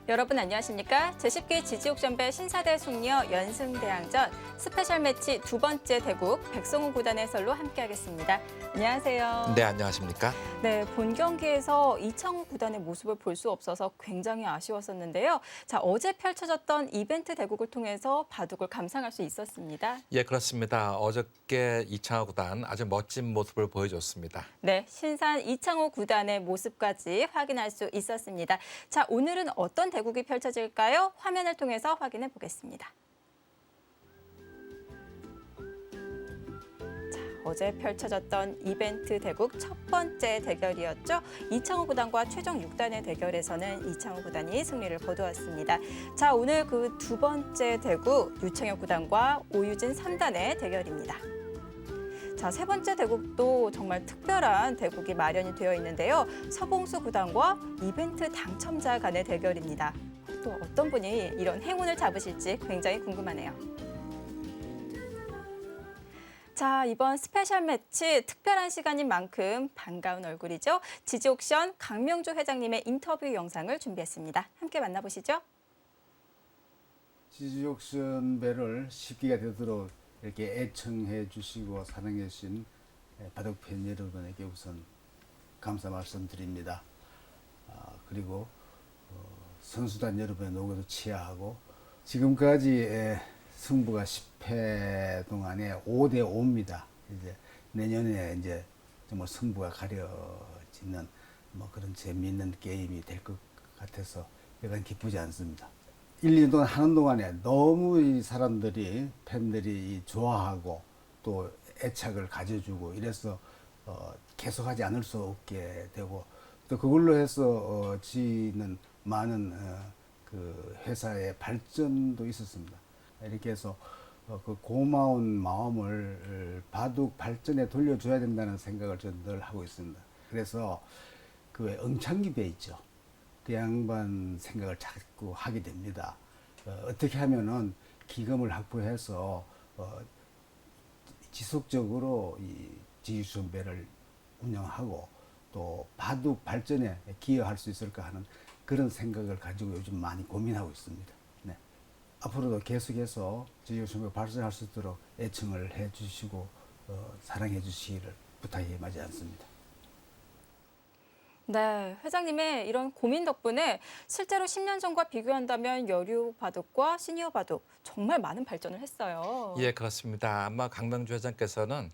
여러분 안녕하십니까? 제10기 지지옥션배 신사대 숙녀 연승대항전 스페셜 매치 두 번째 대국 백성호 구단의 해설로 함께하겠습니다. 안녕하세요. 네, 안녕하십니까? 네, 본 경기에서 이창호 구단의 모습을 볼 수 없어서 굉장히 아쉬웠었는데요. 자, 어제 펼쳐졌던 이벤트 대국을 통해서 바둑을 감상할 수 있었습니다. 예, 그렇습니다. 어저께 이창호 구단 아주 멋진 모습을 보여줬습니다. 네, 신산 이창호 구단의 모습까지 확인할 수 있었습니다. 자, 오늘은 어떤 대국이 펼쳐질까요? 화면을 통해서 확인해 보겠습니다. 어제 펼쳐졌던 이벤트 대국 첫 번째 대결이었죠. 이창호 구단과 최종 6단의 대결에서는 이창호 구단이 승리를 거두었습니다. 자, 오늘 그 두 번째 대국 유창혁 구단과 오유진 3단의 대결입니다. 자, 세 번째 대국도 정말 특별한 대국이 마련이 되어 있는데요. 서봉수 구단과 이벤트 당첨자 간의 대결입니다. 또 어떤 분이 이런 행운을 잡으실지 굉장히 궁금하네요. 자, 이번 스페셜 매치 특별한 시간인 만큼 반가운 얼굴이죠. 지지옥션 강명주 회장님의 인터뷰 영상을 준비했습니다. 함께 만나보시죠. 지지옥션배를 10기가 되도록 이렇게 애청해 주시고 사랑해 주신 바둑팬 여러분에게 우선 감사 말씀드립니다. 그리고 선수단 여러분의 노고도 치하하고 지금까지 승부가 10회 동안에 5대 5입니다. 이제 내년에 이제 정말 승부가 가려지는 뭐 그런 재미있는 게임이 될 것 같아서 약간 기쁘지 않습니다. 1, 2년 동안 하는 동안에 너무 이 사람들이 팬들이 좋아하고 또 애착을 가져주고 이래서 계속하지 않을 수 없게 되고 또 그걸로 해서 지는 많은 그 회사의 발전도 있었습니다. 이렇게 해서 그 고마운 마음을 바둑 발전에 돌려줘야 된다는 생각을 저는 늘 하고 있습니다. 그래서 그 왜 응창기배 있죠. 그 양반 생각을 자꾸 하게 됩니다. 어떻게 하면은 기금을 확보해서 지속적으로 이 지지옥션배를 운영하고 또 바둑 발전에 기여할 수 있을까 하는 그런 생각을 가지고 요즘 많이 고민하고 있습니다. 네. 앞으로도 계속해서 지지옥션배 발전할 수 있도록 애청을 해주시고 사랑해 주시기를 부탁해 마지 않습니다. 네, 회장님의 이런 고민 덕분에 실제로 10년 전과 비교한다면 여류 바둑과 시니어 바둑 정말 많은 발전을 했어요. 예, 그렇습니다. 아마 강명주 회장께서는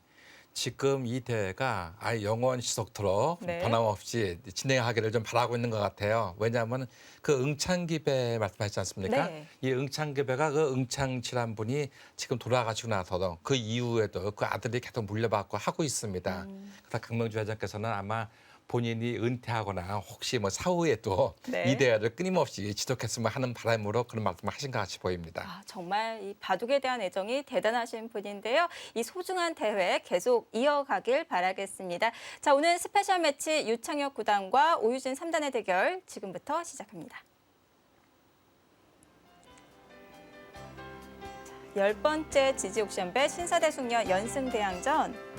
지금 이 대회가 아예 영원 지속토록 네. 변함없이 진행하기를 좀 바라고 있는 것 같아요. 왜냐하면 그 응창기배 말씀하셨지 않습니까? 네. 이 응창기배가 그 응창치란 분이 지금 돌아가시고 나서도 그 이후에도 그 아들이 계속 물려받고 하고 있습니다. 그래서 강명주 회장께서는 아마 본인이 은퇴하거나 혹시 뭐 사후에 또 이 네. 대회를 끊임없이 지속했으면 하는 바람으로 그런 말씀을 하신 것 같이 보입니다. 아, 정말 이 바둑에 대한 애정이 대단하신 분인데요. 이 소중한 대회 계속 이어가길 바라겠습니다. 자, 오늘 스페셜 매치 유창혁 구단과 오유진 3단의 대결 지금부터 시작합니다. 자, 10번째 지지옥션배 신사대 숙녀 연승대항전.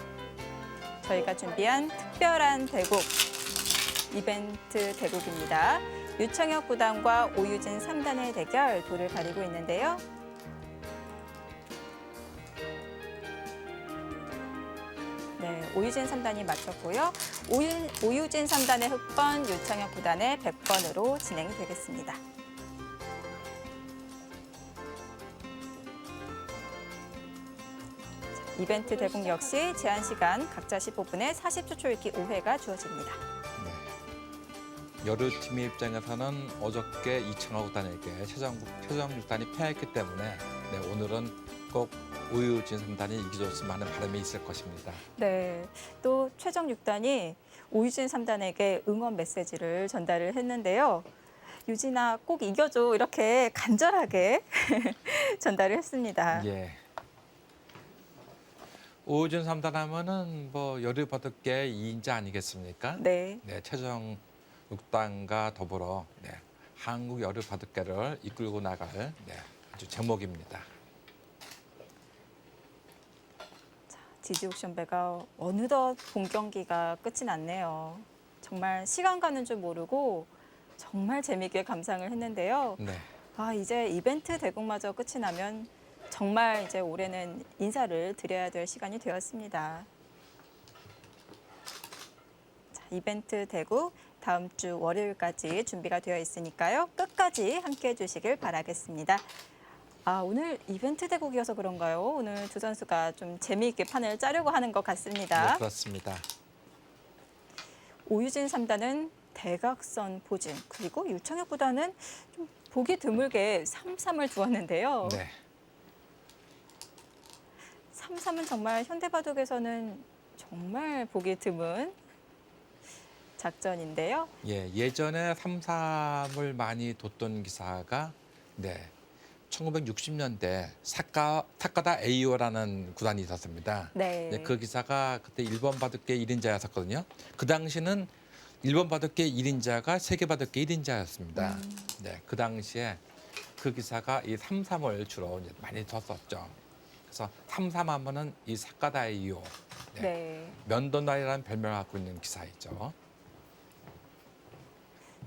저희가 준비한 특별한 대국, 이벤트 대국입니다. 유창혁 구단과 오유진 3단의 대결 돌을 가리고 있는데요. 네, 오유진 3단이 맞췄고요. 오유진 3단의 흑번, 유창혁 구단의 백번으로 진행이 되겠습니다. 이벤트 대국 역시 제한 시간 각자 15분에 40초 초읽기 5회가 주어집니다. 여류팀의 입장에서는 어저께 이창호 구단에게 최정 6단이 패했기 때문에 네, 오늘은 꼭 오유진 3단이 이겨줬으면 하는 바람이 있을 것입니다. 네, 또 최정 6단이 오유진 3단에게 응원 메시지를 전달을 했는데요. 유진아 꼭 이겨줘 이렇게 간절하게 전달을 했습니다. 예. 오유진 3단 하면은 뭐 여류 바둑계 2인자 아니겠습니까? 네. 네, 최정 6단과 더불어 네, 한국 여류 바둑계를 이끌고 나갈 네, 아주 제목입니다. 지지옥션배가 어느덧 본 경기가 끝이 났네요. 정말 시간 가는 줄 모르고 정말 재미있게 감상을 했는데요. 네. 아, 이제 이벤트 대국마저 끝이 나면 정말 이제 올해는 인사를 드려야 될 시간이 되었습니다. 자, 이벤트 대국 다음 주 월요일까지 준비가 되어 있으니까요. 끝까지 함께 해주시길 바라겠습니다. 아, 오늘 이벤트 대국이어서 그런가요? 오늘 두 선수가 좀 재미있게 판을 짜려고 하는 것 같습니다. 네, 그렇습니다. 오유진 3단은 대각선 포진, 그리고 유창혁 구단은 좀 보기 드물게 3-3을 두었는데요. 네. 3-3은 정말 현대바둑에서는 정말 보기 드문 작전인데요. 예, 예전에 3-3을 많이 뒀던 기사가 네. 1960년대 사카다 에이오라는 구단이 있었습니다. 네. 네, 그 기사가 그때 일본 바둑계 1인자였었거든요. 그 당시는 일본 바둑계 1인자가 세계 바둑계 1인자였습니다. 네, 그 당시에 그 기사가 이 3-3을 주로 이제 많이 뒀었죠. 그래서 3-3 하면은 이 사카다 에이오, 네. 네. 면도날이라는 별명을 갖고 있는 기사이죠.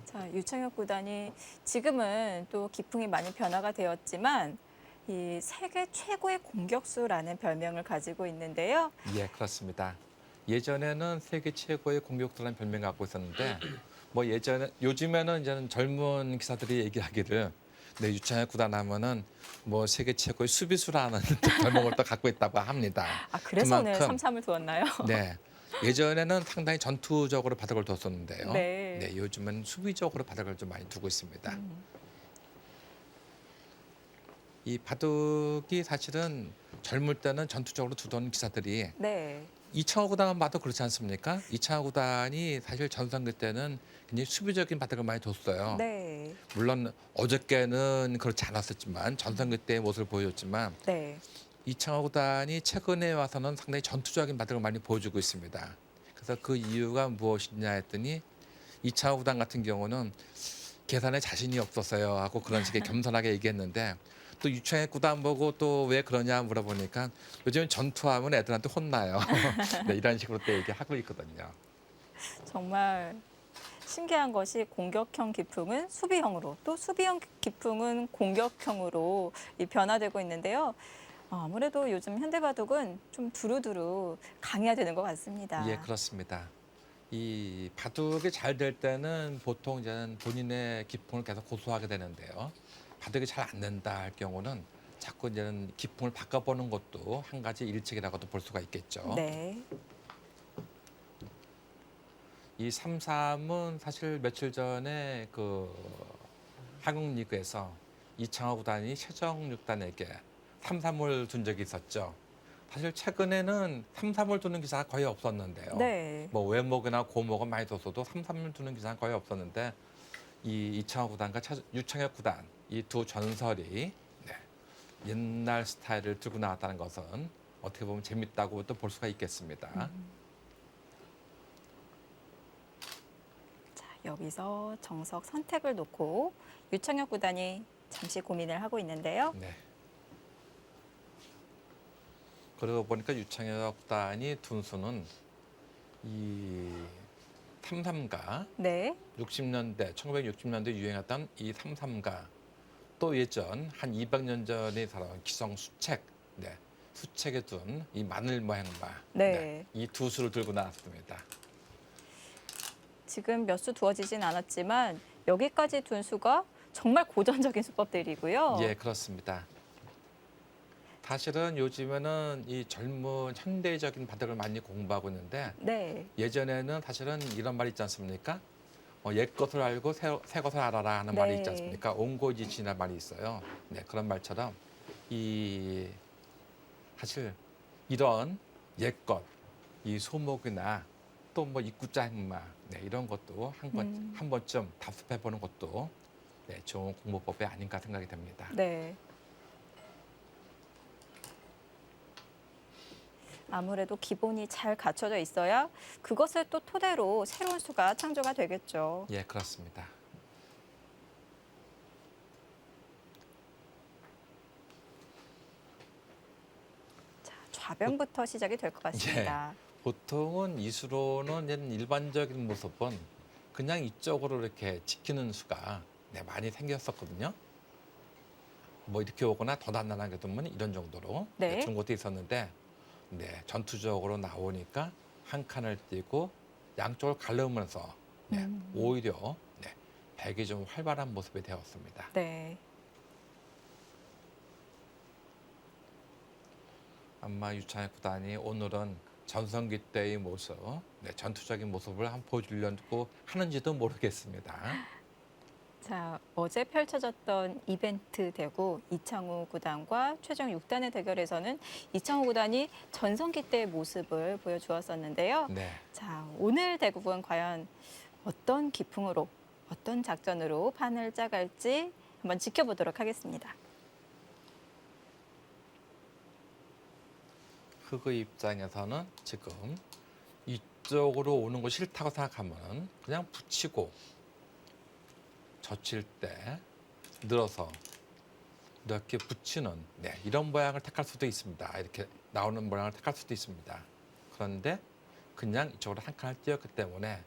자, 유창혁 구단이 지금은 또 기풍이 많이 변화가 되었지만 이 세계 최고의 공격수라는 별명을 가지고 있는데요. 예, 그렇습니다. 예전에는 세계 최고의 공격수라는 별명을 갖고 있었는데 뭐 요즘에는 이제는 젊은 기사들이 얘기하기를 네, 유창혁 구단 하면은 뭐 세계 최고의 수비수라는 별명을 또 갖고 있다고 합니다. 아, 그래서 오늘 그만큼 3-3을 두었나요? 네. 예전에는 상당히 전투적으로 바둑을 뒀었는데요. 네. 네, 요즘은 수비적으로 바둑을 좀 많이 두고 있습니다. 이 바둑이 사실은 젊을 때는 전투적으로 두던 기사들이 네. 이창호 구단만 봐도 그렇지 않습니까? 이창호 구단이 사실 전성기 때는 굉장히 수비적인 바둑을 많이 뒀어요. 네. 물론 어저께는 그렇지 않았었지만 전성기 때의 모습을 보여줬지만 네. 이창호 구단이 최근에 와서는 상당히 전투적인 바둑을 많이 보여주고 있습니다. 그래서 그 이유가 무엇이냐 했더니 이창호 구단 같은 경우는 계산에 자신이 없었어요 하고 그런 식의 겸손하게 얘기했는데 또 유창혁 구단 보고 또 왜 그러냐 물어보니까 요즘 전투하면 애들한테 혼나요. 네, 이런 식으로 또 얘기하고 있거든요. 정말 신기한 것이 공격형 기풍은 수비형으로 또 수비형 기풍은 공격형으로 변화되고 있는데요. 아무래도 요즘 현대바둑은 좀 두루두루 강해야 되는 것 같습니다. 예, 그렇습니다. 이 바둑이 잘 될 때는 보통 이제는 본인의 기풍을 계속 고수하게 되는데요. 바둑이 잘 안 된다 할 경우는 자꾸 이제는 기풍을 바꿔보는 것도 한 가지 일책이라고도 볼 수가 있겠죠. 네. 이 3-3은 사실 며칠 전에 그 한국 리그에서 이창호 구단이 최정 6단에게 3-3을 둔 적이 있었죠. 사실 최근에는 3-3을 두는 기사가 거의 없었는데요. 네. 뭐 외목이나 고목은 많이 뒀어도 3-3을 두는 기사가 거의 없었는데 이 이창호 구단과 유창혁 구단 이 두 전설이 네, 옛날 스타일을 들고 나왔다는 것은 어떻게 보면 재밌다고 또 볼 수가 있겠습니다. 자, 여기서 정석 선택을 놓고 유창혁 구단이 잠시 고민을 하고 있는데요. 네. 그러고 보니까 유창혁 구단이 둔 수는 이 3-3가 네. 1960년대 유행했던 이 3-3가 또 예전 한 200년 전에 살아온 기성 수책, 네, 수책에 둔 이 마늘 모양마, 네. 이 두 수를 들고 나왔습니다. 지금 몇 수 두어지진 않았지만 여기까지 둔 수가 정말 고전적인 수법들이고요. 예, 그렇습니다. 사실은 요즘에는 이 젊은 현대적인 바둑을 많이 공부하고 있는데 네. 예전에는 사실은 이런 말이 있지 않습니까? 옛 것을 알고 새 것을 알아라 하는 말이 네. 있지 않습니까? 옹고지치라는 말이 있어요. 네, 그런 말처럼 이 사실 이런 옛 것, 이 소목이나 또 뭐 입구자 행마 네, 이런 것도 한 번쯤 답습해 보는 것도 네, 좋은 공부법이 아닌가 생각이 됩니다. 네. 아무래도 기본이 잘 갖춰져 있어야 그것을 또 토대로 새로운 수가 창조가 되겠죠. 예, 그렇습니다. 자, 좌변부터 시작이 될 것 같습니다. 보통은 이수로는 일반적인 모습은 그냥 이쪽으로 이렇게 지키는 수가 많이 생겼었거든요. 뭐 이렇게 오거나 더 단단하게 두면 이런 정도로 네. 그런 것도 있었는데 전투적으로 나오니까 한 칸을 띄고 양쪽을 가르면서 오히려 백이 좀 활발한 모습이 되었습니다. 네. 아마 유창혁 구단이 오늘은 전성기 때의 모습, 전투적인 모습을 한번 보여주려고 하는지도 모르겠습니다. 자, 어제 펼쳐졌던 이벤트 대구 이창우 구단과 최종 6단의 대결에서는 이창우 구단이 전성기 때의 모습을 보여주었었는데요. 네. 자, 오늘 대국은 과연 어떤 기풍으로, 어떤 작전으로 판을 짜갈지 한번 지켜보도록 하겠습니다. 흑의 입장에서는 지금 이쪽으로 오는 거 싫다고 생각하면 그냥 붙이고 젖힐 때 늘어서 이렇게 붙이는 이런 모양을 택할 수도 있습니다. 이렇게 나오는 모양을 택할 수도 있습니다. 그런데 그냥 이쪽으로 한 칸을 띄었기 때문에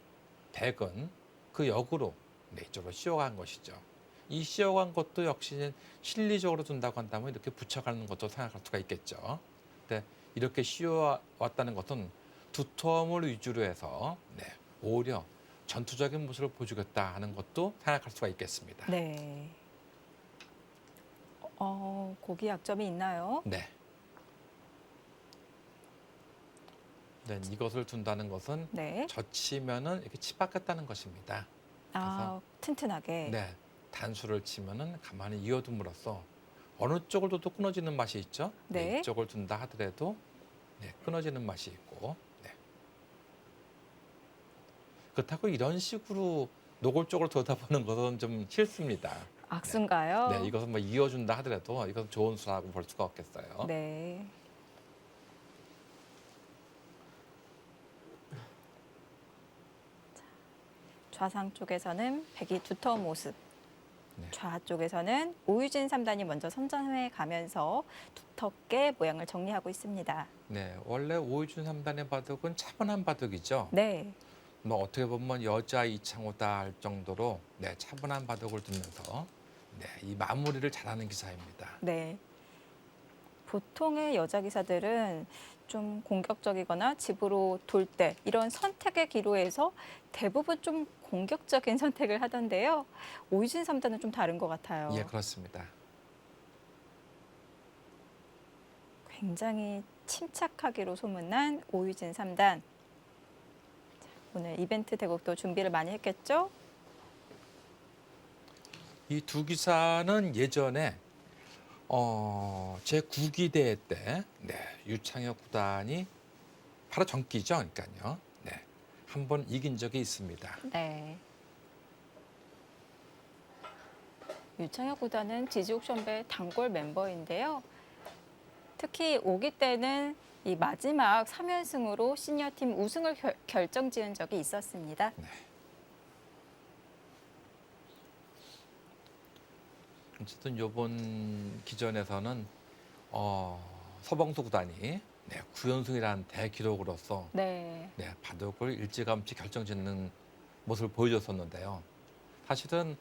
백은 그 역으로 이쪽으로 씌워간 것이죠. 이 씌워간 것도 역시 실리적으로 둔다고 한다면 이렇게 붙여가는 것도 생각할 수가 있겠죠. 근데 이렇게 씌워왔다는 것은 두터움을 위주로 해서 오히려 전투적인 모습을 보여주겠다 하는 것도 생각할 수가 있겠습니다. 네. 거기 약점이 있나요? 네. 이것을 둔다는 것은 네. 젖히면은 이렇게 치받겠다는 것입니다. 튼튼하게. 단수를 치면은 가만히 이어둠으로써 어느 쪽을 둬도 끊어지는 맛이 있죠. 네. 이쪽을 둔다 하더라도 끊어지는 맛이 있고. 그렇다고 이런 식으로 노골적으로 들여다보는 것은 좀 싫습니다. 악순가요? 이것은 뭐 이어준다 하더라도 이건 좋은 수라고 볼 수가 없겠어요. 네. 좌상 쪽에서는 백이 두터운 모습. 좌 쪽에서는 오유진 3단이 먼저 선전해 가면서 두텁게 모양을 정리하고 있습니다. 원래 오유준 3단의 바둑은 차분한 바둑이죠. 네. 뭐 어떻게 보면 여자 이창호다 할 정도로 차분한 바둑을 두면서 이 마무리를 잘하는 기사입니다. 네. 보통의 여자 기사들은 좀 공격적이거나 집으로 돌 때 이런 선택의 기로에서 대부분 좀 공격적인 선택을 하던데요. 오유진 3단은 좀 다른 것 같아요. 예, 그렇습니다. 굉장히 침착하기로 소문난 오유진 3단. 오늘 이벤트 대국도 준비를 많이 했겠죠? 이 두 기사는 예전에 제9기대회 때 유창혁 구단이 바로 전기죠. 그러니까요. 한 번 이긴 적이 있습니다. 네. 유창혁 구단은 지지옥션배 단골 멤버인데요. 특히 5기 때는 이 마지막 3연승으로 시니어팀 우승을 결정지은 적이 있었습니다. 어쨌든 이번 기전에서는 서봉수 구단이 9연승이라는 대기록으로서 바둑을 일찌감치 결정짓는 모습을 보여줬었는데요. 사실은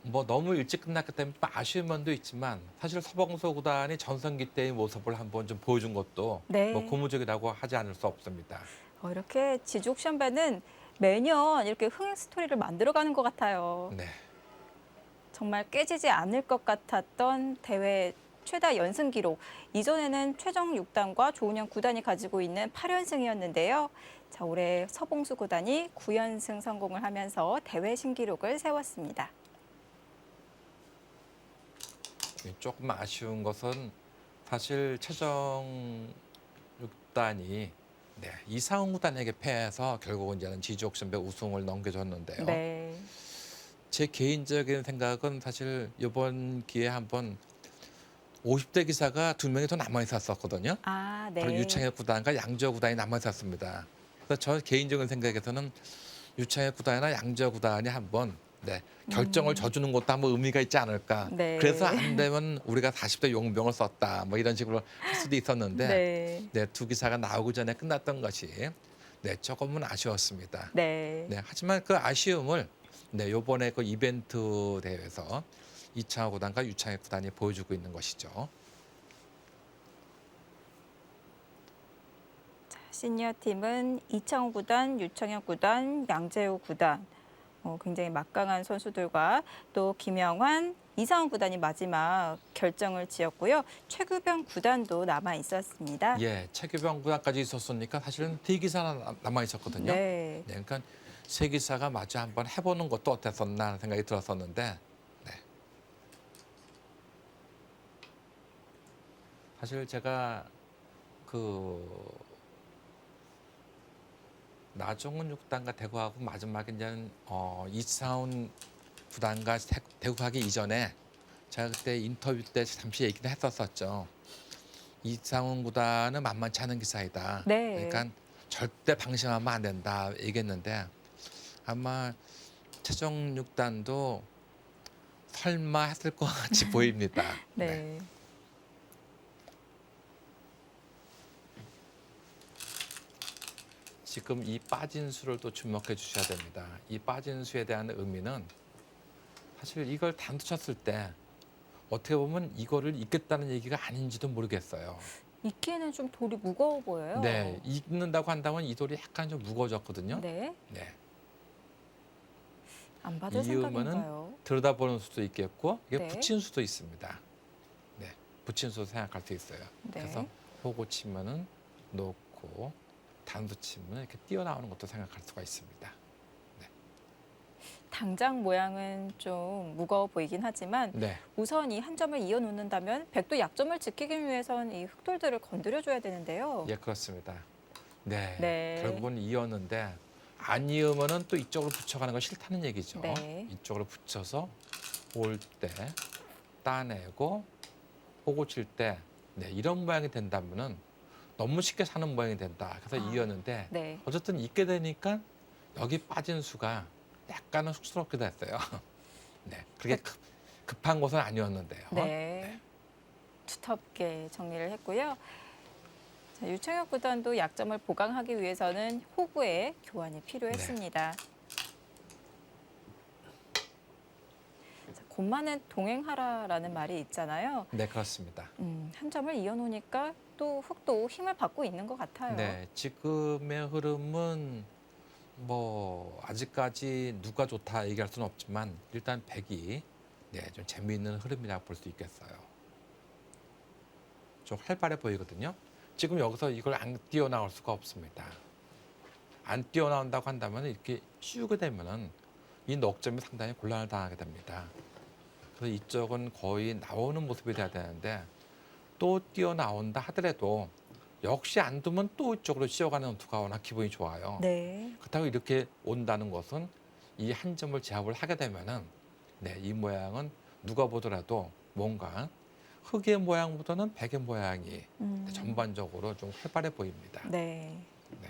뭐 너무 일찍 끝났기 때문에 좀 아쉬운 면도 있지만 사실 서봉수 구단이 전성기 때의 모습을 한번 좀 보여준 것도 뭐 고무적이라고 하지 않을 수 없습니다. 이렇게 지지옥션배는 매년 이렇게 흥행 스토리를 만들어가는 것 같아요. 정말 깨지지 않을 것 같았던 대회 최다 연승 기록. 이전에는 최정 6단과 조은영 9단이 가지고 있는 8연승이었는데요. 자, 올해 서봉수 9단이 9연승 성공을 하면서 대회 신기록을 세웠습니다. 조금 아쉬운 것은 사실 최정 6단이 이상훈 9단에게 패해서 결국은 이제는 지지옥션배 우승을 넘겨줬는데요. 제 개인적인 생각은 사실 이번 기회에 한번 50대 기사가 2명이 더 남아 있었거든요. 바로 유창혁 구단과 양지호 구단이 남아 있었습니다. 그래서 저 개인적인 생각에서는 유창혁 구단이나 양지호 구단이 한번 결정을 져주는 것도 한번 의미가 있지 않을까. 그래서 안 되면 우리가 40대 용병을 썼다. 뭐 이런 식으로 할 수도 있었는데 두 기사가 나오기 전에 끝났던 것이 네, 조금은 아쉬웠습니다. 네. 네, 하지만 그 아쉬움을 네, 요번에 그 이벤트 대회에서 이창호 구단과 유창익 구단이 보여주고 있는 것이죠. 시니어 팀은 이창호 구단, 유창혁 구단, 양재호 구단 굉장히 막강한 선수들과 또 김영환, 이상훈 구단이 마지막 결정을 지었고요. 최규병 구단도 남아 있었습니다. 예, 최규병 구단까지 있었으니까 사실은 대기사 남아 있었거든요. 네. 네, 그러니까 세 기사가 마주 한번 해보는 것도 어땠었나 하는 생각이 들었었는데, 네. 사실 제가 그 나종훈 6단과 대구하고 마지막에 이제 이상훈 구단과 대구하기 이전에 제가 그때 인터뷰 때 잠시 얘기를 했었었죠. 이상훈 구단은 만만치 않은 기사이다. 네. 그러니까 절대 방심하면 안 된다 얘기했는데 아마 최종 6단도 설마 했을 것 같이 보입니다. 네. 지금 이 빠진 수를 또 주목해 주셔야 됩니다. 이 빠진 수에 대한 의미는 사실 이걸 단두 쳤을 때 어떻게 보면 이거를 잊겠다는 얘기가 아닌지도 모르겠어요. 익기에는 좀 돌이 무거워 보여요. 네, 잊는다고 한다면 이 돌이 약간 좀 무거워졌거든요. 네. 네, 안 받을 이으면은 생각인가요? 들여다보는 수도 있겠고 이게 네. 붙인 수도 있습니다. 네, 붙인 수도 생각할 수 있어요. 네. 그래서 호구 치면은 놓고 단수 치면 이렇게 뛰어나오는 것도 생각할 수가 있습니다. 당장 모양은 좀 무거워 보이긴 하지만 네, 우선 이 한 점을 이어 놓는다면 백도 약점을 지키기 위해선 이 흑돌들을 건드려줘야 되는데요. 예 그렇습니다. 네, 네. 결국은 이었는데 안 이으면은 또 이쪽으로 붙여가는 거 싫다는 얘기죠. 네. 이쪽으로 붙여서 올 때 따내고 호구 칠 때 네, 이런 모양이 된다면은 너무 쉽게 사는 모양이 된다. 그래서 아, 이었는데 네. 어쨌든 있게 되니까 여기 빠진 수가 약간은 쑥스럽게 됐어요. 네, 그렇게 급한 것은 아니었는데요. 네. 두텁게 정리를 했고요. 자, 유창혁 구단도 약점을 보강하기 위해서는 호구의 교환이 필요했습니다. 자, 곧만은 동행하라라는 말이 있잖아요. 네, 그렇습니다. 한 점을 이어놓으니까 또 흑도 힘을 받고 있는 것 같아요. 네, 지금의 흐름은 뭐 아직까지 누가 좋다 얘기할 수는 없지만 일단 백이 네, 좀 재미있는 흐름이라고 볼 수 있겠어요. 좀 활발해 보이거든요. 지금 여기서 이걸 안 뛰어나올 수가 없습니다. 안 뛰어나온다고 한다면 이렇게 씌우게 되면은 이 넉점이 상당히 곤란을 당하게 됩니다. 그래서 이쪽은 거의 나오는 모습이 돼야 되는데 또 뛰어나온다 하더라도 역시 안 두면 또 이쪽으로 씌어가는 투가 워낙 기분이 좋아요. 네. 그렇다고 이렇게 온다는 것은 이 한 점을 제압을 하게 되면은 네, 이 모양은 누가 보더라도 뭔가 흑의 모양보다는 백의 모양이 전반적으로 좀 활발해 보입니다. 네. 네.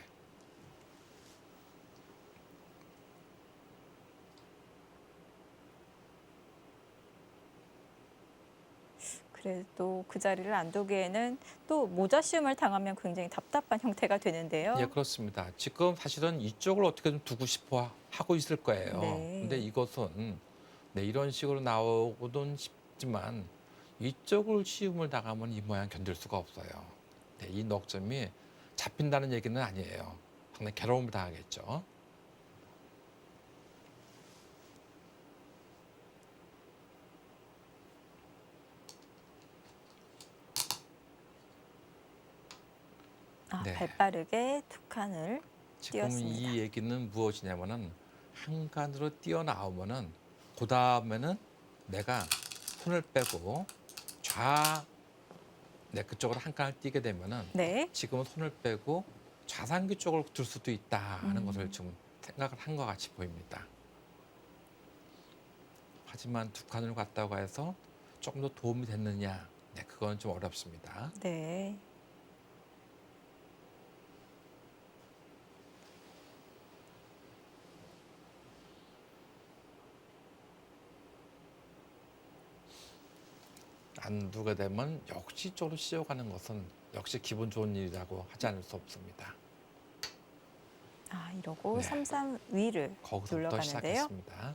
그래도 그 자리를 안 두기에는 또 모자 시움을 당하면 굉장히 답답한 형태가 되는데요. 예, 그렇습니다. 지금 사실은 이쪽을 어떻게 좀 두고 싶어 하고 있을 거예요. 네. 근데 이것은 네, 이런 식으로 나오고는 싶지만 이쪽을 시움을 당하면 이 모양 견딜 수가 없어요. 네, 이 넉점이 잡힌다는 얘기는 아니에요. 상당히 괴로움을 당하겠죠. 네. 발빠르게 두 칸을 지금 띄웠습니다. 이 얘기는 무엇이냐면은 한 칸으로 뛰어나오면은 그 다음에는 내가 손을 빼고 네, 그쪽으로 한 칸을 뛰게 되면은 네. 지금은 손을 빼고 좌상기 쪽으로 들 수도 있다 하는 것을 지금 생각을 한 것 같이 보입니다. 하지만 두 칸을 갔다고 해서 조금 더 도움이 됐느냐? 네, 그건 좀 어렵습니다. 네. 안 두게 되면 역시 쪽으로 씌어가는 것은 역시 기분 좋은 일이라고 하지 않을 수 없습니다. 이러고 네. 33 위를 거기서부터 눌러가는데요. 시작했습니다.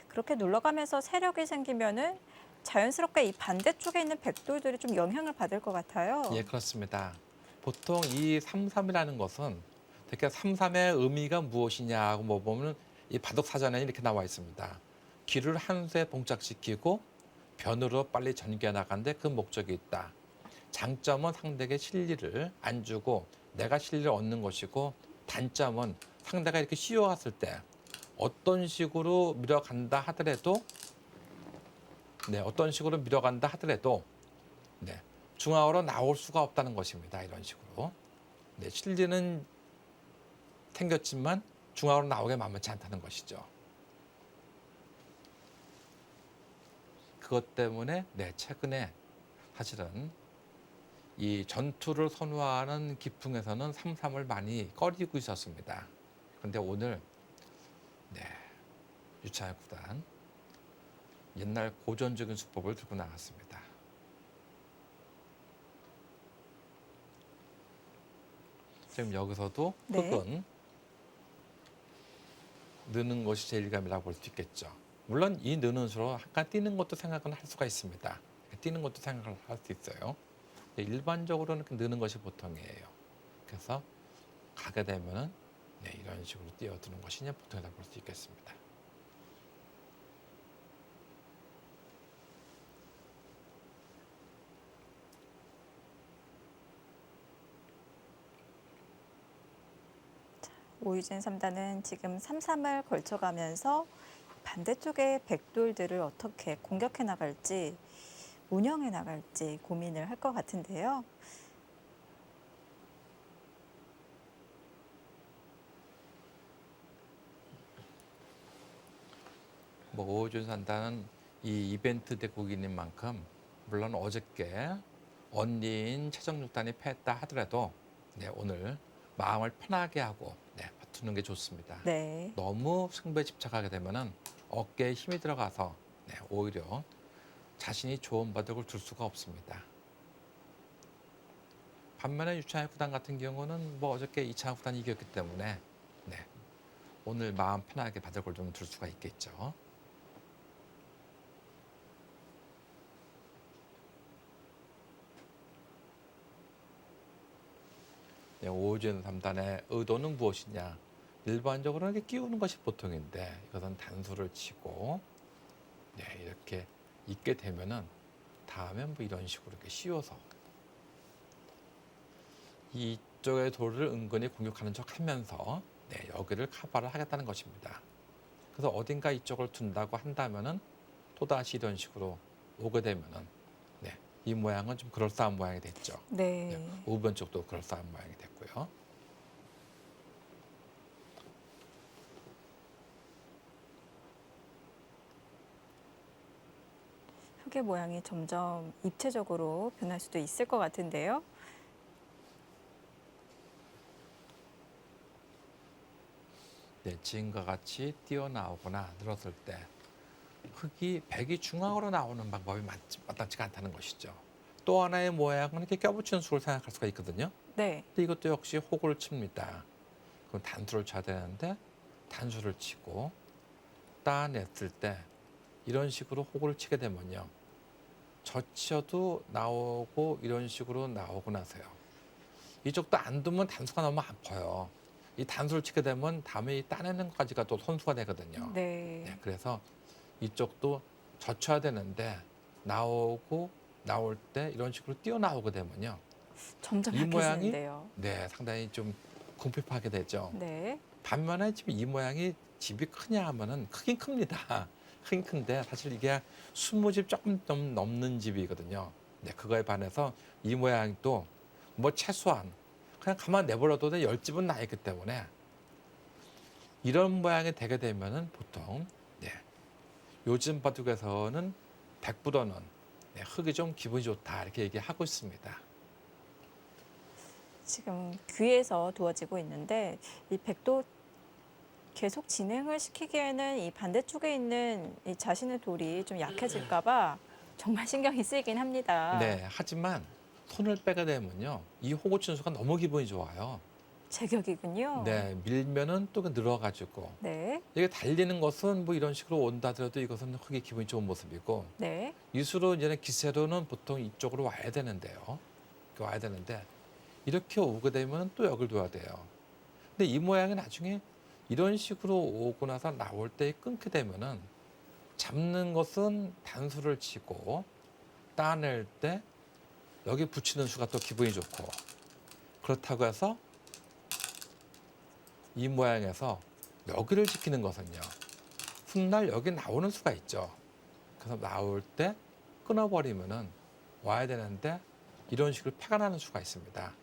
그렇게 눌러가면서 세력이 생기면은 자연스럽게 이 반대쪽에 있는 백돌들이 좀 영향을 받을 것 같아요. 예, 그렇습니다. 보통 이 33이라는 것은 되게 33의 의미가 무엇이냐고 보면 이 바둑 사전에 이렇게 나와 있습니다. 귀를 한 수에 봉착시키고 변으로 빨리 전개해 나가는데 그 목적이 있다. 장점은 상대에게 실리를 안 주고 내가 실리를 얻는 것이고, 단점은 상대가 이렇게 쉬어갔을 때 어떤 식으로 밀어간다 하더라도 네, 중앙으로 나올 수가 없다는 것입니다. 이런 식으로. 네, 실리는 생겼지만 중앙으로 나오게 만만치 않다는 것이죠. 그것 때문에 최근에 사실은 이 전투를 선호하는 기풍에서는 33을 많이 꺼리고 있었습니다. 그런데 오늘 유창현 구단 옛날 고전적인 수법을 들고 나갔습니다. 지금 여기서도 네. 흙은 느는 것이 제일감이라고 볼 수 있겠죠. 물론 이 느는 수로 약간 뛰는 것도 생각은 할 수가 있습니다. 뛰는 것도 생각을 할 수 있어요. 일반적으로는 느는 것이 보통이에요. 그래서 가게 되면은 이런 식으로 뛰어드는 것이 보통이라고 볼 수 있겠습니다. 오유진 3단은 지금 33을 걸쳐가면서 반대쪽의 백돌들을 어떻게 공격해 나갈지, 운영해 나갈지 고민을 할 것 같은데요. 오호준 산다는 이 이벤트 대국인인 만큼 물론 어저께 언니인 최정육단이 패했다 하더라도 오늘 마음을 편하게 하고 버티는 게 좋습니다. 네. 너무 승부에 집착하게 되면은 어깨에 힘이 들어가서 오히려 자신이 좋은 바둑을 둘 수가 없습니다. 반면에 유창현 구단 같은 경우는 어저께 이창현 구단이 이겼기 때문에 오늘 마음 편하게 바둑을 좀 둘 수가 있겠죠. 오호준 3단의 의도는 무엇이냐? 일반적으로 이렇게 끼우는 것이 보통인데 이것은 단수를 치고 이렇게 있게 되면은 다음엔 이런 식으로 이렇게 씌워서 이쪽의 돌을 은근히 공격하는 척 하면서 여기를 커버를 하겠다는 것입니다. 그래서 어딘가 이쪽을 둔다고 한다면은 또다시 이런 식으로 오게 되면은 이 모양은 좀 그럴싸한 모양이 됐죠. 네. 우변 쪽도 그럴싸한 모양이 됐고요. 흙의 모양이 점점 입체적으로 변할 수도 있을 것 같은데요. 지금과 같이 뛰어나오거나 늘었을 때 백이 중앙으로 나오는 방법이 마땅치가 않다는 것이죠. 또 하나의 모양은 이렇게 껴붙이는 수를 생각할 수가 있거든요. 네. 근데 이것도 역시 호구를 칩니다. 그럼 단수를 쳐야 되는데 단수를 치고 따냈을 때 이런 식으로 호구를 치게 되면요. 젖혀도 나오고 이런 식으로 나오고 나서요. 이쪽도 안 두면 단수가 너무 아파요. 이 단수를 치게 되면 다음에 이 따내는 것까지가 또 손수가 되거든요. 네. 그래서 이쪽도 젖혀야 되는데 나오고 나올 때 이런 식으로 뛰어나오게 되면요. 점점 이 모양이 약해지는데요. 상당히 좀 궁핍하게 되죠. 네. 반면에 지금 이 모양이 집이 크냐 하면은 크긴 큽니다. 크긴 큰데 사실 이게 20집 조금 좀 넘는 집이거든요. 그거에 반해서 이 모양이 또 최소한 그냥 가만 내버려둬도 10집은 나 있기 때문에 이런 모양이 되게 되면은 보통 요즘 바둑에서는 백보다는 흙이 좀 기분이 좋다 이렇게 얘기하고 있습니다. 지금 귀에서 두어지고 있는데 이 백도 계속 진행을 시키기에는 이 반대쪽에 있는 이 자신의 돌이 좀 약해질까 봐 정말 신경이 쓰이긴 합니다. 하지만 손을 빼게 되면요. 이 호구 춘수가 너무 기분이 좋아요. 제격이군요. 네, 밀면은 또 늘어가지고 네. 이게 달리는 것은 뭐 이런 식으로 온다 하더라도 이것은 크게 기분이 좋은 모습이고 네. 이수로 이제는 기세로는 보통 이쪽으로 와야 되는데요. 이렇게 와야 되는데 이렇게 오게 되면 또 여길 둬야 돼요. 근데 이 모양이 나중에 이런 식으로 오고 나서 나올 때 끊게 되면은 잡는 것은 단수를 치고 따낼 때 여기 붙이는 수가 또 기분이 좋고 그렇다고 해서 이 모양에서 여기를 지키는 것은요. 훗날 여기 나오는 수가 있죠. 그래서 나올 때 끊어버리면은 와야 되는데 이런 식으로 패가 나는 수가 있습니다.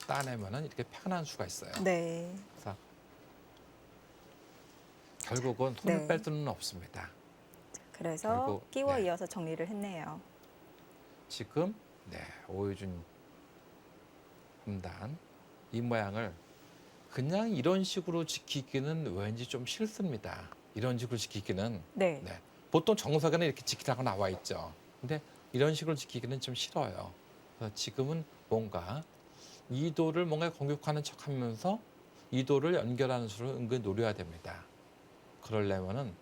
따내면은 이렇게 패가 나는 수가 있어요. 네. 그래서 결국은 손을 네. 뺄 수는 없습니다. 그래서 결국, 끼워 네. 이어서 정리를 했네요. 지금 오유준 3단 이 모양을 그냥 이런 식으로 지키기는 왠지 좀 싫습니다. 이런 식으로 지키기는 네. 네. 보통 정석에는 이렇게 지키라고 나와 있죠. 근데 이런 식으로 지키기는 좀 싫어요. 그래서 지금은 뭔가 이도를 뭔가 공격하는 척하면서 이도를 연결하는 수를 은근히 노려야 됩니다. 그러려면은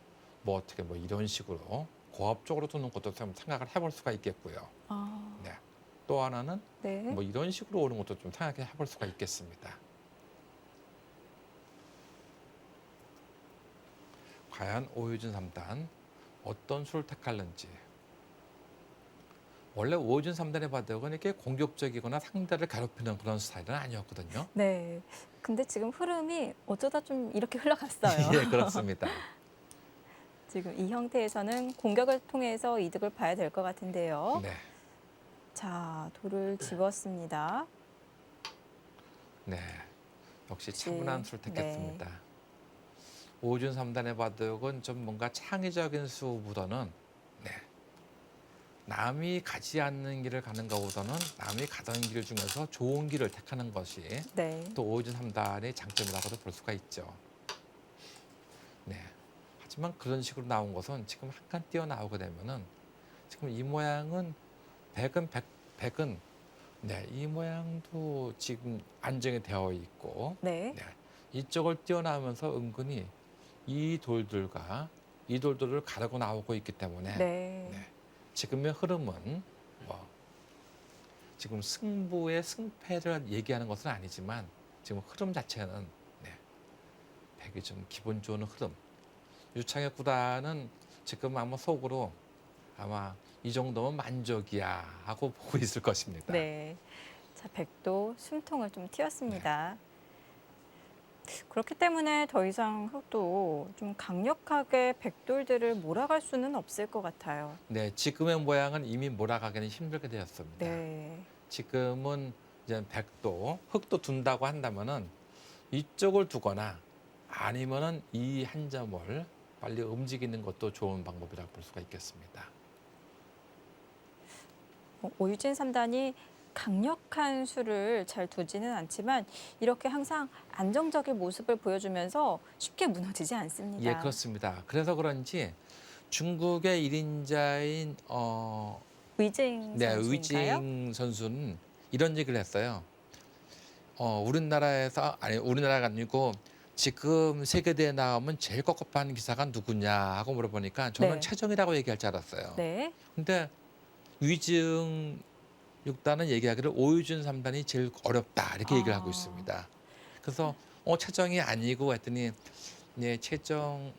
뭐 어떻게 뭐 이런 식으로 고압적으로 두는 것도 좀 생각을 해볼 수가 있겠고요. 아, 네. 또 하나는 네. 뭐 이런 식으로 오는 것도 좀 생각해 볼 수가 있겠습니다. 과연 오유진 3단 어떤 수를 택할는지. 원래 오유진 3단의 바둑은 이렇게 공격적이거나 상대를 괴롭히는 그런 스타일은 아니었거든요. 네. 근데 지금 흐름이 어쩌다 좀 이렇게 흘러갔어요. 예, 그렇습니다. 지금 이 형태에서는 공격을 통해서 이득을 봐야 될 것 같은데요. 네, 자, 돌을 집었습니다. 네. 역시 역시, 차분한 수를 택했습니다. 오유진 3단의 바둑은 좀 뭔가 창의적인 수보다는 네. 남이 가지 않는 길을 가는 것보다는 남이 가던 길 중에서 좋은 길을 택하는 것이 네. 또 오유진 3단의 장점이라고도 볼 수가 있죠. 네. 하지만 그런 식으로 나온 것은 지금 한 칸 띄어나오게 되면은 지금 이 모양은 백은 네, 이 모양도 지금 안정이 되어 있고 네. 네, 이쪽을 띄어나오면서 은근히 이 돌들을 가르고 나오고 있기 때문에 네. 네, 지금의 흐름은 뭐 지금 승부의 승패를 얘기하는 것은 아니지만 지금 흐름 자체는 네, 백이 좀 기분 좋은 흐름. 유창혁 구단은 지금 아마 속으로 아마 이 정도면 만족이야 하고 보고 있을 것입니다. 네. 자, 백도 숨통을 좀 틔웠습니다. 그렇기 때문에 더 이상 흑도 좀 강력하게 백돌들을 몰아갈 수는 없을 것 같아요. 네, 지금의 모양은 이미 몰아가기는 힘들게 되었습니다. 네. 지금은 이제 백도, 흑도 둔다고 한다면은 이쪽을 두거나 아니면은 이 한 점을 빨리 움직이는 것도 좋은 방법이라고 볼 수가 있겠습니다. 오유진 3단이 강력한 수를 잘 두지는 않지만 이렇게 항상 안정적인 모습을 보여주면서 쉽게 무너지지 않습니다. 예, 그렇습니다. 그래서 그런지 중국의 1인자인 위징 네, 선수인가요? 위징 선수는 이런 얘기를 했어요. 우리나라가 아니고 지금 세계대회 나오면 제일 깝깝한 기사가 누구냐 하고 물어보니까 저는 네. 최정이라고 얘기할 줄 알았어요. 네. 근데 위증 6단은 얘기하기를 오유준 3단이 제일 어렵다 이렇게 얘기를 하고 있습니다. 그래서 최정이 아니고 했더니 네, 최정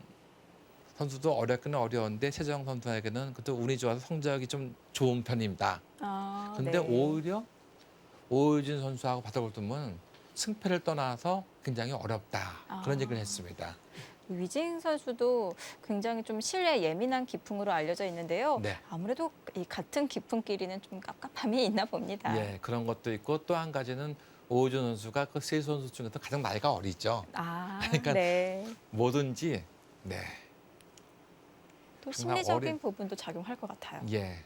선수도 어렵기는 어려운데 최정 선수에게는 그래도 운이 좋아서 성적이 좀 좋은 편입니다. 근데 네. 오히려 오유진 선수하고 바둑을 두면 승패를 떠나서 굉장히 어렵다 그런 얘기를 했습니다. 위징 선수도 굉장히 좀 실내 예민한 기풍으로 알려져 있는데요. 네. 아무래도 이 같은 기풍끼리는 좀 깝깝함이 있나 봅니다. 예, 그런 것도 있고 또 한 가지는 오유진 선수가 그 세 선수 중에서 가장 나이가 어리죠. 그러니까 네. 뭐든지 네, 또 항상 심리적인 부분도 작용할 것 같아요. 예.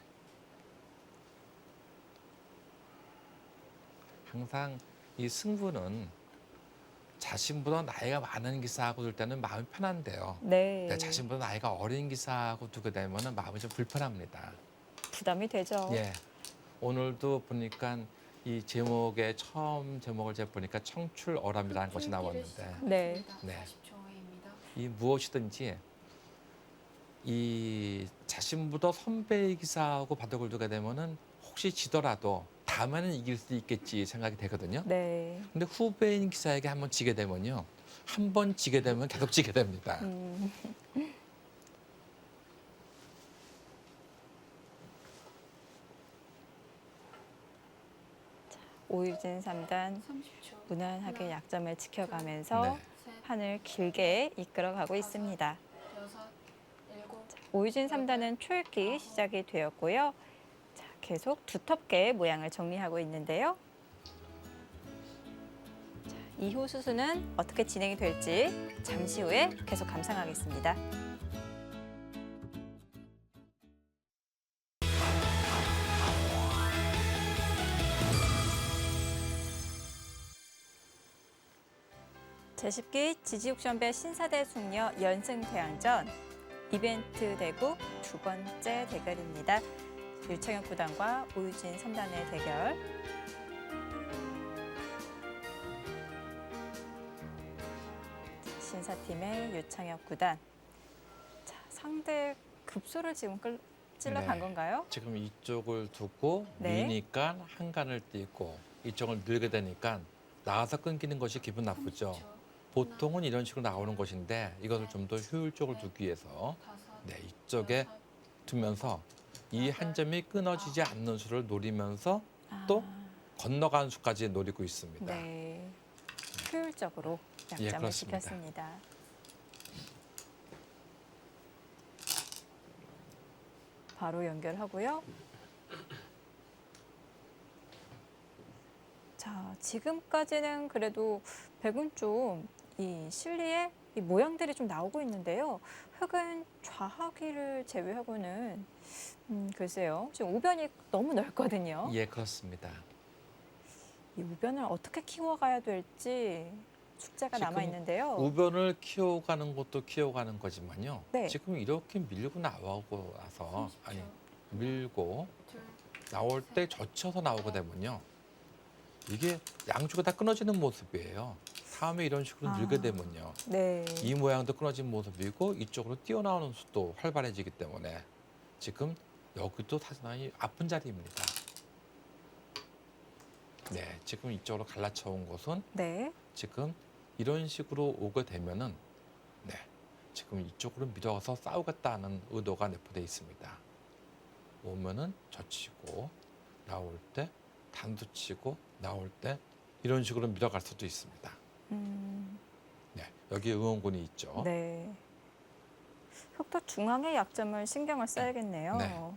항상 이 승부는 자신보다 나이가 많은 기사하고 둘 때는 마음이 편한데요. 네. 자신보다 나이가 어린 기사하고 두게 되면 마음이 좀 불편합니다. 부담이 되죠. 예. 오늘도 보니까 이 제목의 처음 제목을 제가 보니까 청출어람이라는 것이 나왔는데 네. 네. 40초입니다. 이 무엇이든지 이 자신보다 선배의 기사하고 바둑을 두게 되면은 혹시 지더라도 다음에는 이길 수 있겠지 생각이 되거든요. 네. 근데 후배인 기사에게 한번 지게 되면요. 한 번 지게 되면 계속 지게 됩니다. 오유진 3단 30초. 무난하게 약점을 지켜가면서 네. 셋, 판을 길게 이끌어가고 있습니다. 여섯, 일곱. 오유진 3단은 초읽기 시작이 되었고요. 자, 계속 두텁게 모양을 정리하고 있는데요. 자, 이후 수순은 어떻게 진행이 될지 잠시 후에 계속 감상하겠습니다. 제10기 지지옥션배 신사대 숙녀 연승대항전 이벤트 대국 두 번째 대결입니다. 유창혁 구단과 오유진 3단의 대결. 신사팀의 유창혁 구단. 자, 상대 급소를 지금 찔러간 네. 건가요? 지금 이쪽을 두고 네. 미니까 한간을 띄고 이쪽을 늘게 되니까 나가서 끊기는 것이 기분 나쁘죠. 30초. 보통은 이런 식으로 나오는 것인데 이것을 좀 더 효율적으로 두기 위해서 다섯, 네, 이쪽에 여섯, 두면서 이 한 점이 끊어지지 않는 수를 노리면서 또 아, 건너가는 수까지 노리고 있습니다. 네. 효율적으로 예, 약점을 그렇습니다. 지켰습니다. 바로 연결하고요. 자, 지금까지는 그래도 백은 좀 이 실리의 이 모양들이 좀 나오고 있는데요. 흑은 좌하기를 제외하고는 글쎄요. 지금 우변이 너무 넓거든요. 예, 그렇습니다. 이 우변을 어떻게 키워가야 될지 숙제가 지금 남아 있는데요. 우변을 키워가는 것도 키워가는 거지만요. 네. 지금 이렇게 밀고 나오고 나서 30초. 아니 밀고 둘, 나올 때 젖혀서 나오게 되면요. 이게 양쪽이 다 끊어지는 모습이에요. 다음에 이런 식으로 아. 늘게 되면요. 네. 이 모양도 끊어진 모습이고 이쪽으로 뛰어나오는 수도 활발해지기 때문에 지금 여기도 상당히 아픈 자리입니다. 네, 지금 이쪽으로 갈라쳐 온 것은 네. 지금 이런 식으로 오게 되면은 네, 지금 이쪽으로 밀어서 싸우겠다는 의도가 내포되어 있습니다. 오면은 젖히고 나올 때 단두치고 나올 때 이런 식으로 밀어갈 수도 있습니다. 네, 여기 응원군이 있죠. 네. 흑도 중앙의 약점을 신경을 써야겠네요. 네.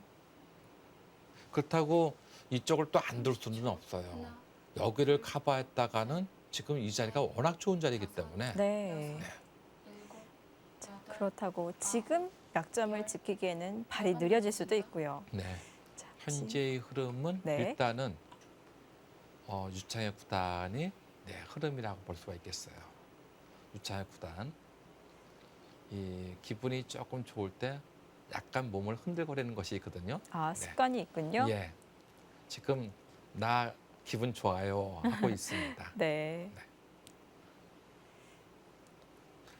그렇다고 이쪽을 또 안 둘 수는 없어요. 하나, 여기를 커버했다가는 지금 이 자리가 워낙 좋은 자리이기 때문에 네. 일곱, 여덟, 그렇다고 지금 약점을 지키기에는 발이 느려질 수도 있고요. 네, 자, 현재의 흐름은 네. 일단은 유창혁 구단이 네, 흐름이라고 볼 수가 있겠어요. 유창혁 구단 이 기분이 조금 좋을 때 약간 몸을 흔들거리는 것이 있거든요. 아, 네. 습관이 있군요. 예, 지금 나 기분 좋아요 하고 있습니다. 네.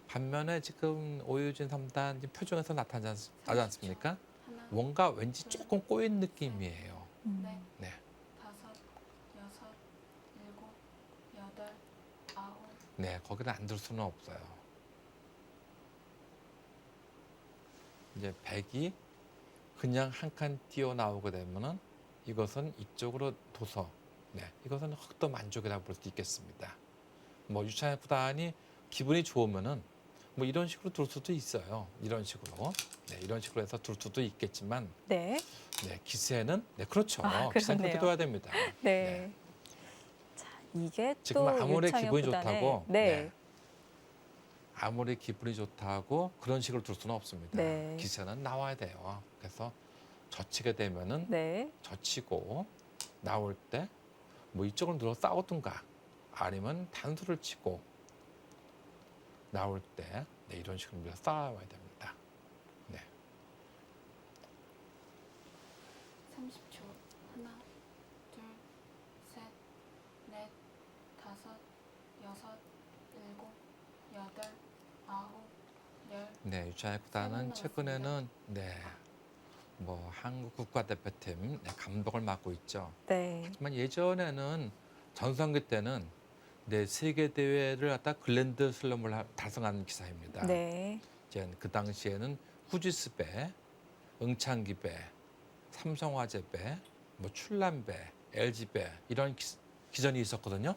반면에 지금 오유진 3단 표정에서 나타나지 않습니까? 하나, 뭔가 왠지 조금 꼬인 느낌이에요. 넷, 네, 다섯, 여섯, 일곱, 여덟, 아홉. 네, 거기는 안 둘 수는 없어요. 이제 백이 그냥 한 칸 뛰어 나오게 되면은 이것은 이쪽으로 둬서 네, 이것은 흑도 만족이라고 볼 수 있겠습니다. 뭐 유창혁 구단이 기분이 좋으면은 뭐 이런 식으로 둘 수도 있어요. 이런 식으로 네, 이런 식으로 해서 둘 수도 있겠지만 네. 네, 기세는 네, 그렇죠. 아, 기세는 그렇게 그렇네요. 둬야 됩니다. 네. 자, 이게 지금 또 아무리 유창혁 기분이 구단의- 좋다고 네. 아무리 기분이 좋다고 그런 식으로 둘 수는 없습니다. 네. 기세는 나와야 돼요. 그래서 젖히게 되면은 네. 젖히고 나올 때 뭐 이쪽을 들어 싸우든가 아니면 단수를 치고 나올 때 네, 이런 식으로 밀어 싸워야 됩니다. 네. 30초. 하나, 둘, 셋, 네, 유창현 구단은 최근에는 뭐 한국 국가대표팀 감독을 맡고 있죠. 네. 하지만 예전에는 전성기 때는 세계 대회를 갖다 글랜드 슬럼을 달성한 기사입니다. 네. 이제 그 당시에는 후지스배, 응창기배, 삼성화재배, 뭐 출란배, LG배 이런 기전이 있었거든요.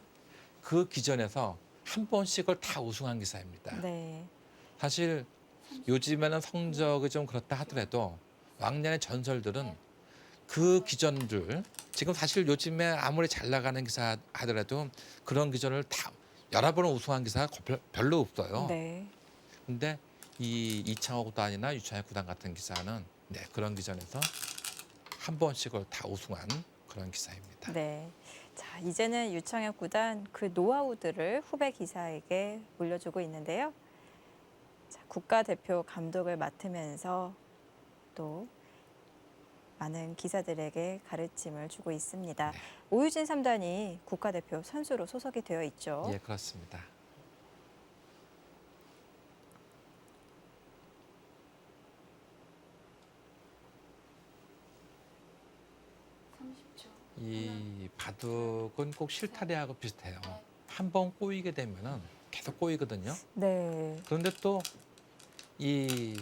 그 기전에서 한 번씩을 다 우승한 기사입니다. 네. 사실 요즘에는 성적이 좀 그렇다 하더라도 왕년의 전설들은 그 기전들 지금 사실 요즘에 아무리 잘 나가는 기사 하더라도 그런 기전을 다 여러 번 우승한 기사가 별로 없어요. 네. 근데 이 이창호 구단이나 유창현 구단 같은 기사는 그런 기전에서 한 번씩을 다 우승한 그런 기사입니다. 네. 자, 이제는 유창현 구단 그 노하우들을 후배 기사에게 물려주고 있는데요. 자, 국가대표 감독을 맡으면서 또 많은 기사들에게 가르침을 주고 있습니다. 네. 오유진 3단이 국가대표 선수로 소속이 되어 있죠. 예, 그렇습니다. 이 바둑은 꼭 실타래하고 비슷해요. 한 번 꼬이게 되면은 계속 꼬이거든요. 네. 그런데 또 이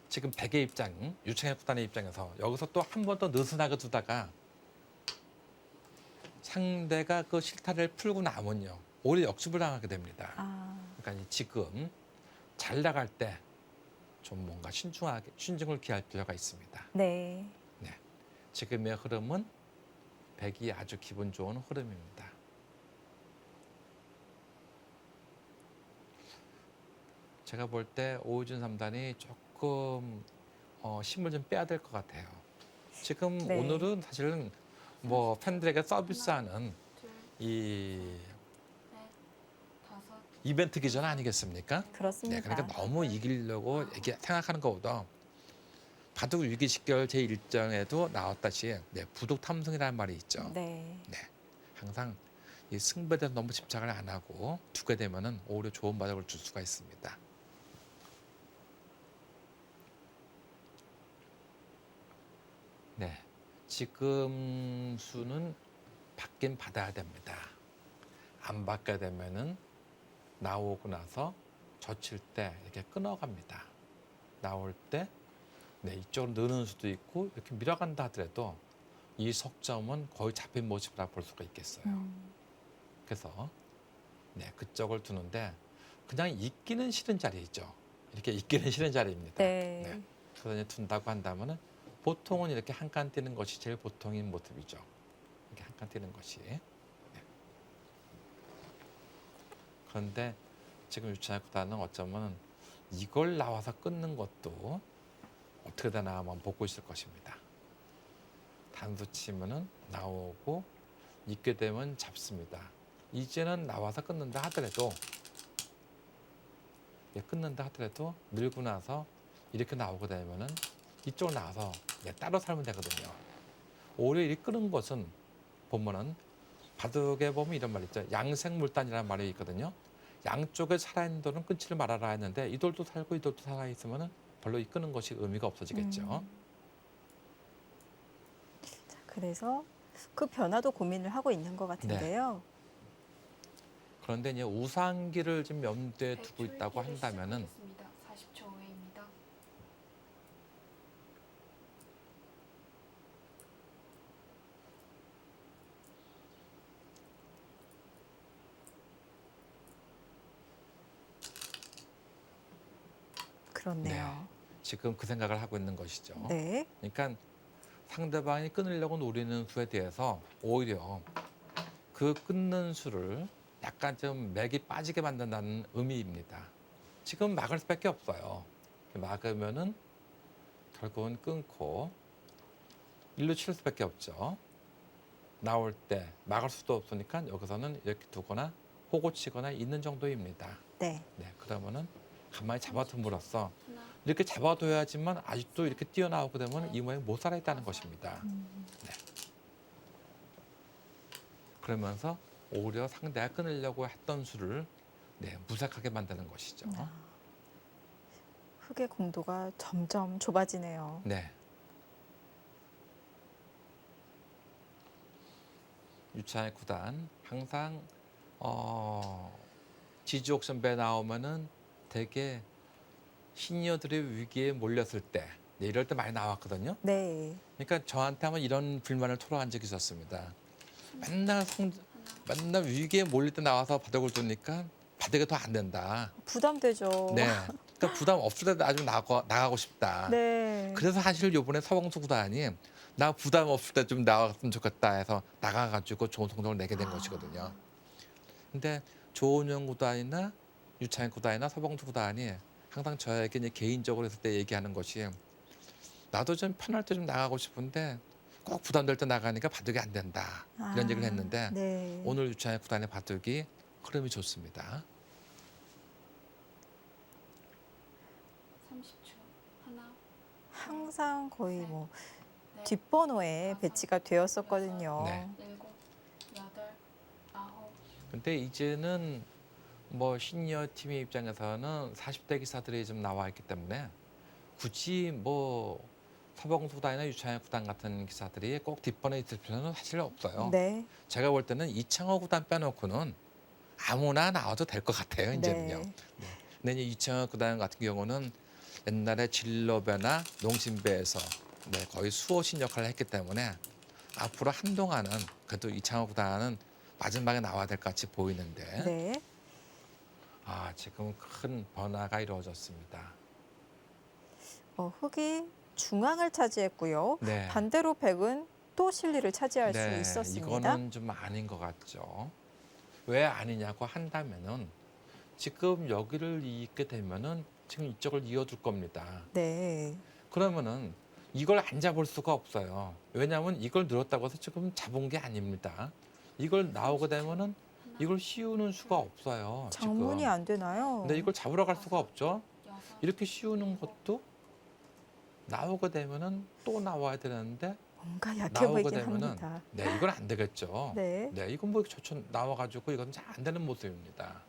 지금 백의 입장, 유창현 구단의 입장에서 여기서 또 한 번 더 느슨하게 두다가 상대가 그 실타래를 풀고 나면요, 오히려 역습을 당하게 됩니다. 아, 그러니까 지금 잘 나갈 때 좀 뭔가 신중을 기할 필요가 있습니다. 네. 지금의 흐름은 백이 아주 기분 좋은 흐름입니다. 제가 볼 때 오유진 3단이 조금 힘을 좀 빼야 될 것 같아요. 지금 네. 오늘은 사실은 뭐 팬들에게 서비스하는 둘, 이 넷, 다섯, 이벤트 기전 아니겠습니까? 그렇습니다. 그러니까 너무 이기려고 생각하는 것보다 바둑 위기 식별 제1장에도 나왔다시 부득 탐승이라는 말이 있죠. 네. 항상 이 승부에 대해서 너무 집착을 안 하고 두게 되면은 오히려 좋은 바둑을 줄 수가 있습니다. 네, 지금 수는 받긴 받아야 됩니다. 안 받게 되면은 나오고 나서 젖힐 때 이렇게 끊어갑니다. 나올 때 이쪽으로 느는 수도 있고 이렇게 밀어간다 하더라도 이 석점은 거의 잡힌 모습이라 볼 수가 있겠어요. 그래서 그쪽을 두는데 그냥 있기는 싫은 자리죠. 이렇게 있기는 싫은 자리입니다. 네. 그래서 이제 둔다고 한다면은 보통은 이렇게 한 칸 뛰는 것이 제일 보통인 모습이죠. 이렇게 한 칸 뛰는 것이. 그런데 지금 유창현 구단은 어쩌면 이걸 나와서 끊는 것도 어떻게 되나 한번 보고 있을 것입니다. 단수 치면은 나오고 있게 되면 잡습니다. 이제는 나와서 끊는다 하더라도 밀고 나서 이렇게 나오게 되면은 이쪽으로 나와서 따로 살면 되거든요. 오히려 이 끄는 것은 보면은 바둑에 보면 이런 말 있죠. 양생물단이라는 말이 있거든요. 양쪽에 살아있는 돌은 끊지를 말아라 했는데 이 돌도 살고 이 돌도 살아있으면은 별로 이 끄는 것이 의미가 없어지겠죠. 자, 그래서 그 변화도 고민을 하고 있는 것 같은데요. 그런데 이제 우상기를 좀 염두에 두고 있다고 한다면은 40초 후에입니다. 그렇네요. 지금 그 생각을 하고 있는 것이죠. 네. 그러니까 상대방이 끊으려고 노리는 수에 대해서 오히려 그 끊는 수를 약간 좀 맥이 빠지게 만든다는 의미입니다. 지금 막을 수밖에 없어요. 막으면은 결국은 끊고 일로 칠 수밖에 없죠. 나올 때 막을 수도 없으니까 여기서는 이렇게 두거나 호고 치거나 있는 정도입니다. 네. 그러면은 가만히 잡아둠으로써 하나, 이렇게 잡아둬야지만 아직도 이렇게 뛰어나오게 되면 이 모양이 못 살아있다는 것입니다. 그러면서 오히려 상대가 끊으려고 했던 수를 무색하게 만드는 것이죠. 흙의 공도가 점점 좁아지네요. 네. 유창의 구단 항상 지지 옥션배 나오면은 되게 시니어들의 위기에 몰렸을 때 네, 이럴 때 많이 나왔거든요. 네. 그러니까 저한테 한번 이런 불만을 토로한 적이 있었습니다. 맨날 위기에 몰릴 때 나와서 바둑을 두니까 바둑이 더 안 된다. 부담되죠. 네. 그러니까 부담 없을 때 나중에 나가고 싶다. 네. 그래서 사실 요번에 서봉수 구단이 나 부담 없을 때 좀 나갔으면 좋겠다 해서 나가가지고 좋은 성적을 내게 된 것이거든요. 근데 조은영 구단이나 유창현 구단이나 서봉수 구단이 항상 저에게 이제 개인적으로 했을 때 얘기하는 것이 나도 좀 편할 때 좀 나가고 싶은데 꼭 부담될 때 나가니까 바둑이 안 된다. 이런 얘기를 했는데 네. 오늘 유창현 구단의 바둑이 흐름이 좋습니다. 30초. 하나, 항상 거의 뭐 넷, 뒷번호에 배치가 되었었거든요. 네. 일곱, 여덟, 아홉. 근데 이제는 뭐 시니어 팀의 입장에서는 40대 기사들이 좀 나와 있기 때문에 굳이 뭐 서봉수 구단이나 유창현 구단 같은 기사들이 꼭 뒷번에 있을 필요는 사실 없어요. 네. 제가 볼 때는 이창호 구단 빼놓고는 아무나 나와도 될 것 같아요. 이제는요. 네. 근데 이제 이창호 구단 같은 경우는 옛날에 진로배나 농심배에서 네, 거의 수호신 역할을 했기 때문에 앞으로 한동안은 그래도 이창호 구단은 마지막에 나와야 될 것 같이 보이는데 네. 지금 큰 변화가 이루어졌습니다. 흙이 중앙을 차지했고요. 네. 반대로 백은 또 실리를 차지할 수 네, 있었습니다. 이거는 좀 아닌 것 같죠. 왜 아니냐고 한다면은 지금 여기를 잇게 되면은 지금 이쪽을 이어줄 겁니다. 네. 그러면은 이걸 안 잡을 수가 없어요. 왜냐하면 이걸 늘었다고 해서 지금 잡은 게 아닙니다. 이걸 나오게 되면은 이걸 씌우는 수가 없어요. 장문이 지금. 안 되나요? 근데 이걸 잡으러 갈 수가 없죠. 여섯, 이렇게 씌우는 것도 나오게 되면은 또 나와야 되는데 뭔가 약해 나오게 보이긴 되면은 합니다. 네 이건 안 되겠죠. 네. 네 이건 뭐 저쳐 나와가지고 이건 잘 안 되는 모습입니다.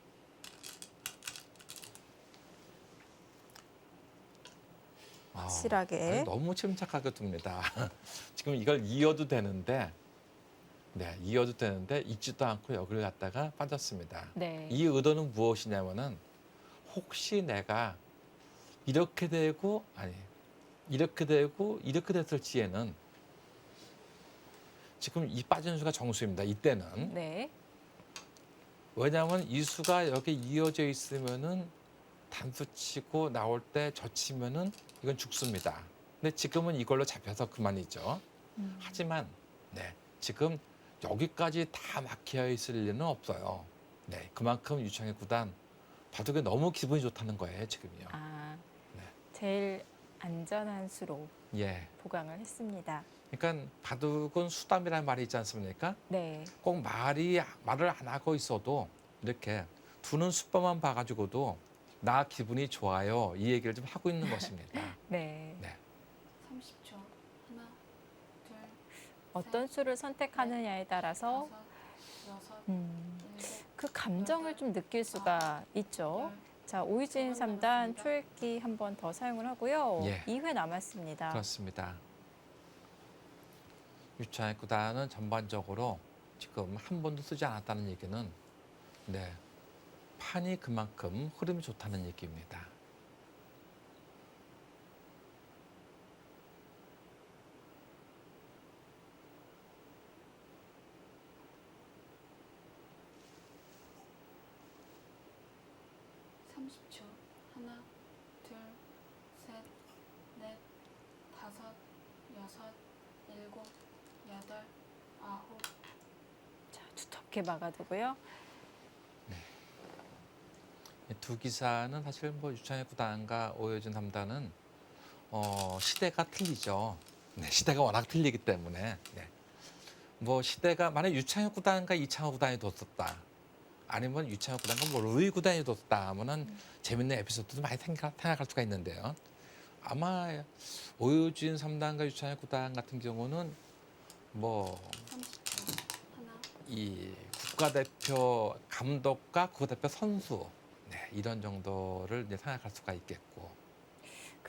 확실하게. 아니, 너무 침착하게 둡니다. 지금 이걸 이어도 되는데, 네, 이어도 되는데 잊지도 않고 여기를 갖다가 빠졌습니다. 네. 이 의도는 무엇이냐면은 혹시 내가 이렇게 되고 이렇게 되고 이렇게 됐을 지에는 지금 이 빠진 수가 정수입니다. 이때는 네. 왜냐하면 이 수가 여기 이어져 있으면은 단수 치고 나올 때 젖히면은 이건 죽습니다. 근데 지금은 이걸로 잡혀서 그만이죠. 하지만 네, 지금 여기까지 다 막혀 있을 리는 없어요. 네, 그만큼 유창의 구단 바둑에 너무 기분이 좋다는 거예요, 지금요. 네. 제일 안전한 수로 예. 보강을 했습니다. 그러니까 바둑은 수담이라는 말이 있지 않습니까? 네. 꼭 말을 안 하고 있어도 이렇게 두는 수법만 봐가지고도 나 기분이 좋아요. 이 얘기를 좀 하고 있는 것입니다. 네. 네. 30초. 하나, 둘, 어떤 수를 선택하느냐에 따라서 다섯, 여섯, 일곱, 그 감정을 좀 느낄 수가 있죠. 자, 오이진 3단 초읽기 한 번 더 사용을 하고요. 예. 2회 남았습니다. 그렇습니다. 유창의 구단은 전반적으로 지금 한 번도 쓰지 않았다는 얘기는 네, 판이 그만큼 흐름이 좋다는 얘기입니다. 삼십 초. 하나, 둘, 셋, 넷, 다섯, 여섯, 일곱, 여덟, 아홉. 자, 두텁게 막아두고요. 두 기사는 사실 뭐 유창의 구단과 오효진 3단은 시대가 틀리죠. 네, 시대가 워낙 틀리기 때문에 네. 뭐 시대가 만약 유창의 구단과 이창호 구단이 뒀었다. 아니면 유창의 구단과 뭐 루이 구단이 뒀다 하면은 재밌는 에피소드도 많이 생각할 수가 있는데요. 아마 오효진 3단과 유창의 구단 같은 경우는 뭐 30초. 하나, 이 국가대표 감독과 국가대표 선수 네, 이런 정도를 이제 생각할 수가 있겠고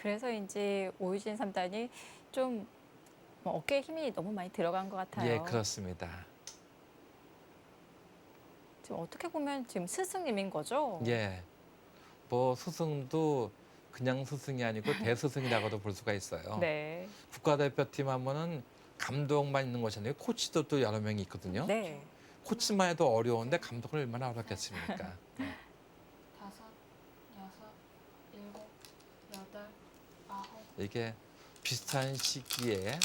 그래서인지 오유진 3단이 좀 어깨에 힘이 너무 많이 들어간 것 같아요. 예, 그렇습니다. 지금 어떻게 보면 지금 스승님인 거죠? 예, 뭐 스승도 그냥 스승이 아니고 대스승이라고도 볼 수가 있어요. 네. 국가대표팀 하면은 감독만 있는 것이 아니고 코치도 또 여러 명이 있거든요. 네. 코치만 해도 어려운데 감독을 얼마나 어렵겠습니까? 다섯, 여섯, 일곱, 여덟, 아홉, 이게 비슷한 시기에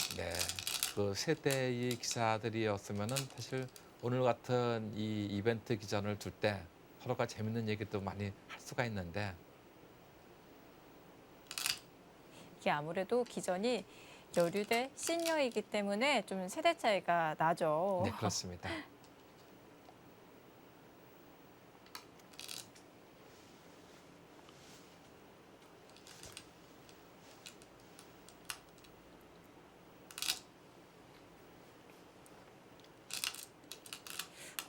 그 세대의 기사들이었으면은 사실 오늘 같은 이 이벤트 기전을 둘 때 서로가 재밌는 얘기도 많이 할 수가 있는데 이게 아무래도 기전이 여류대 시니어이기 때문에 좀 세대 차이가 나죠. 네, 그렇습니다.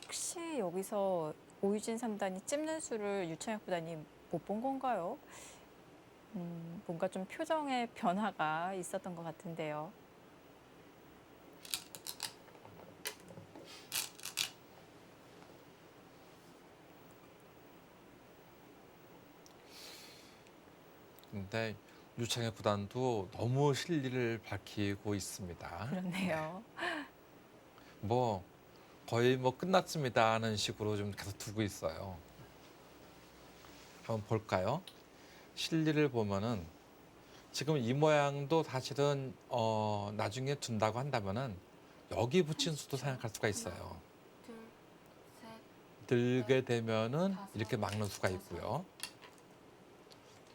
혹시 여기서 오유진 3단이 찝는 수를 유창혁 구단이 못 본 건가요? 뭔가 좀 표정의 변화가 있었던 것 같은데요. 근데 유창혁 구단도 너무 실리를 밝히고 있습니다. 그렇네요. 뭐 거의 뭐 끝났습니다 하는 식으로 좀 계속 두고 있어요. 한번 볼까요? 실리를 보면은 지금 이 모양도 사실은 나중에 둔다고 한다면은 여기 붙인 수도 생각할 수가 있어요. 둘, 셋, 들게 되면은 이렇게 막는 수가 있고요.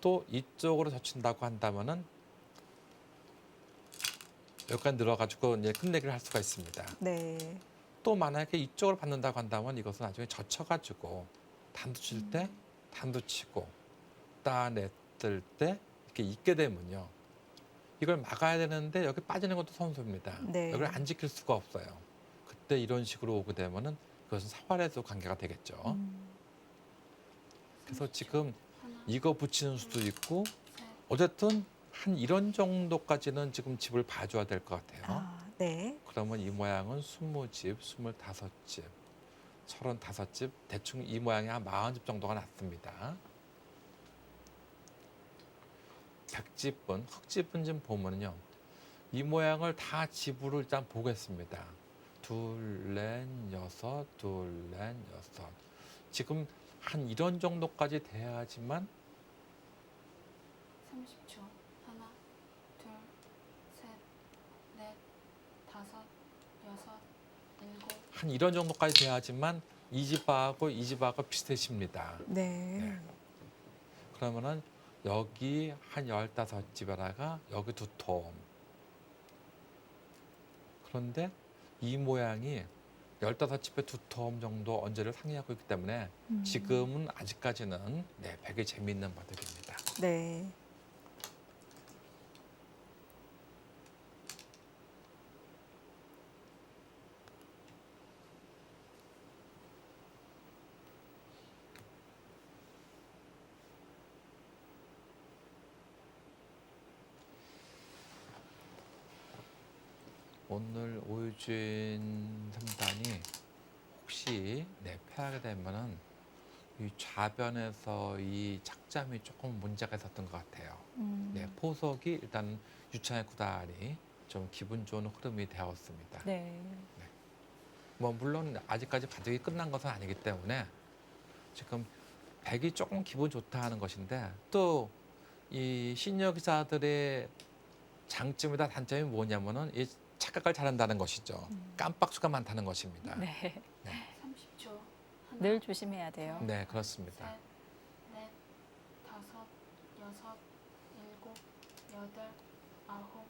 또 이쪽으로 젖힌다고 한다면은 여기까지 늘어가지고 이제 끝내기를 할 수가 있습니다. 네. 또 만약에 이쪽으로 받는다고 한다면 이것은 나중에 젖혀가지고 단두 칠 때 단두 치고 따냈을 때 이렇게 있게 되면요. 이걸 막아야 되는데 여기 빠지는 것도 선수입니다. 네. 여기를 안 지킬 수가 없어요. 그때 이런 식으로 오게 되면은 그것은 사활에도 관계가 되겠죠. 그래서 지금 하나, 이거 붙이는 수도 있고 셋, 어쨌든 한 이런 정도까지는 지금 집을 봐줘야 될 것 같아요. 아, 네. 그러면 이 모양은 20집, 25집, 35집, 대충 이 모양이 한 40집 정도가 났습니다. 100집은, 흑집은 좀 보면요. 이 모양을 다 집으로 일단 보겠습니다. 둘, 넷, 여섯, 둘, 넷, 여섯. 지금 한 이런 정도까지 돼야지만 30초. 하나, 둘, 셋, 넷, 다섯, 여섯, 일곱, 한 이런 정도까지 돼야지만 이 집하고 이 집하고 비슷해집니다. 네. 네. 그러면은 여기 한 15집에다가 여기 2톰. 그런데 이 모양이 15집에 2톰 정도 언저리를 상회하고 있기 때문에 지금은 아직까지는 되게 재미있는 바둑입니다. 네. 오늘 오유진 3단이 혹시 패하게 되면은 이 좌변에서 이 착점이 조금 문제가 있었던 것 같아요. 포석이 일단 유창혁 구단이 좀 기분 좋은 흐름이 되었습니다. 네. 뭐 물론 아직까지 바둑이 끝난 것은 아니기 때문에 지금 백이 조금 기분 좋다 하는 것인데 또 이 시니어 기사들의 장점이다 단점이 뭐냐면은 이 착각을 잘한다는 것이죠. 깜빡수가 많다는 것입니다. 네. 30초. 하나, 늘 조심해야 돼요. 네, 그렇습니다. 셋, 넷, 다섯, 여섯, 일곱, 여덟, 아홉,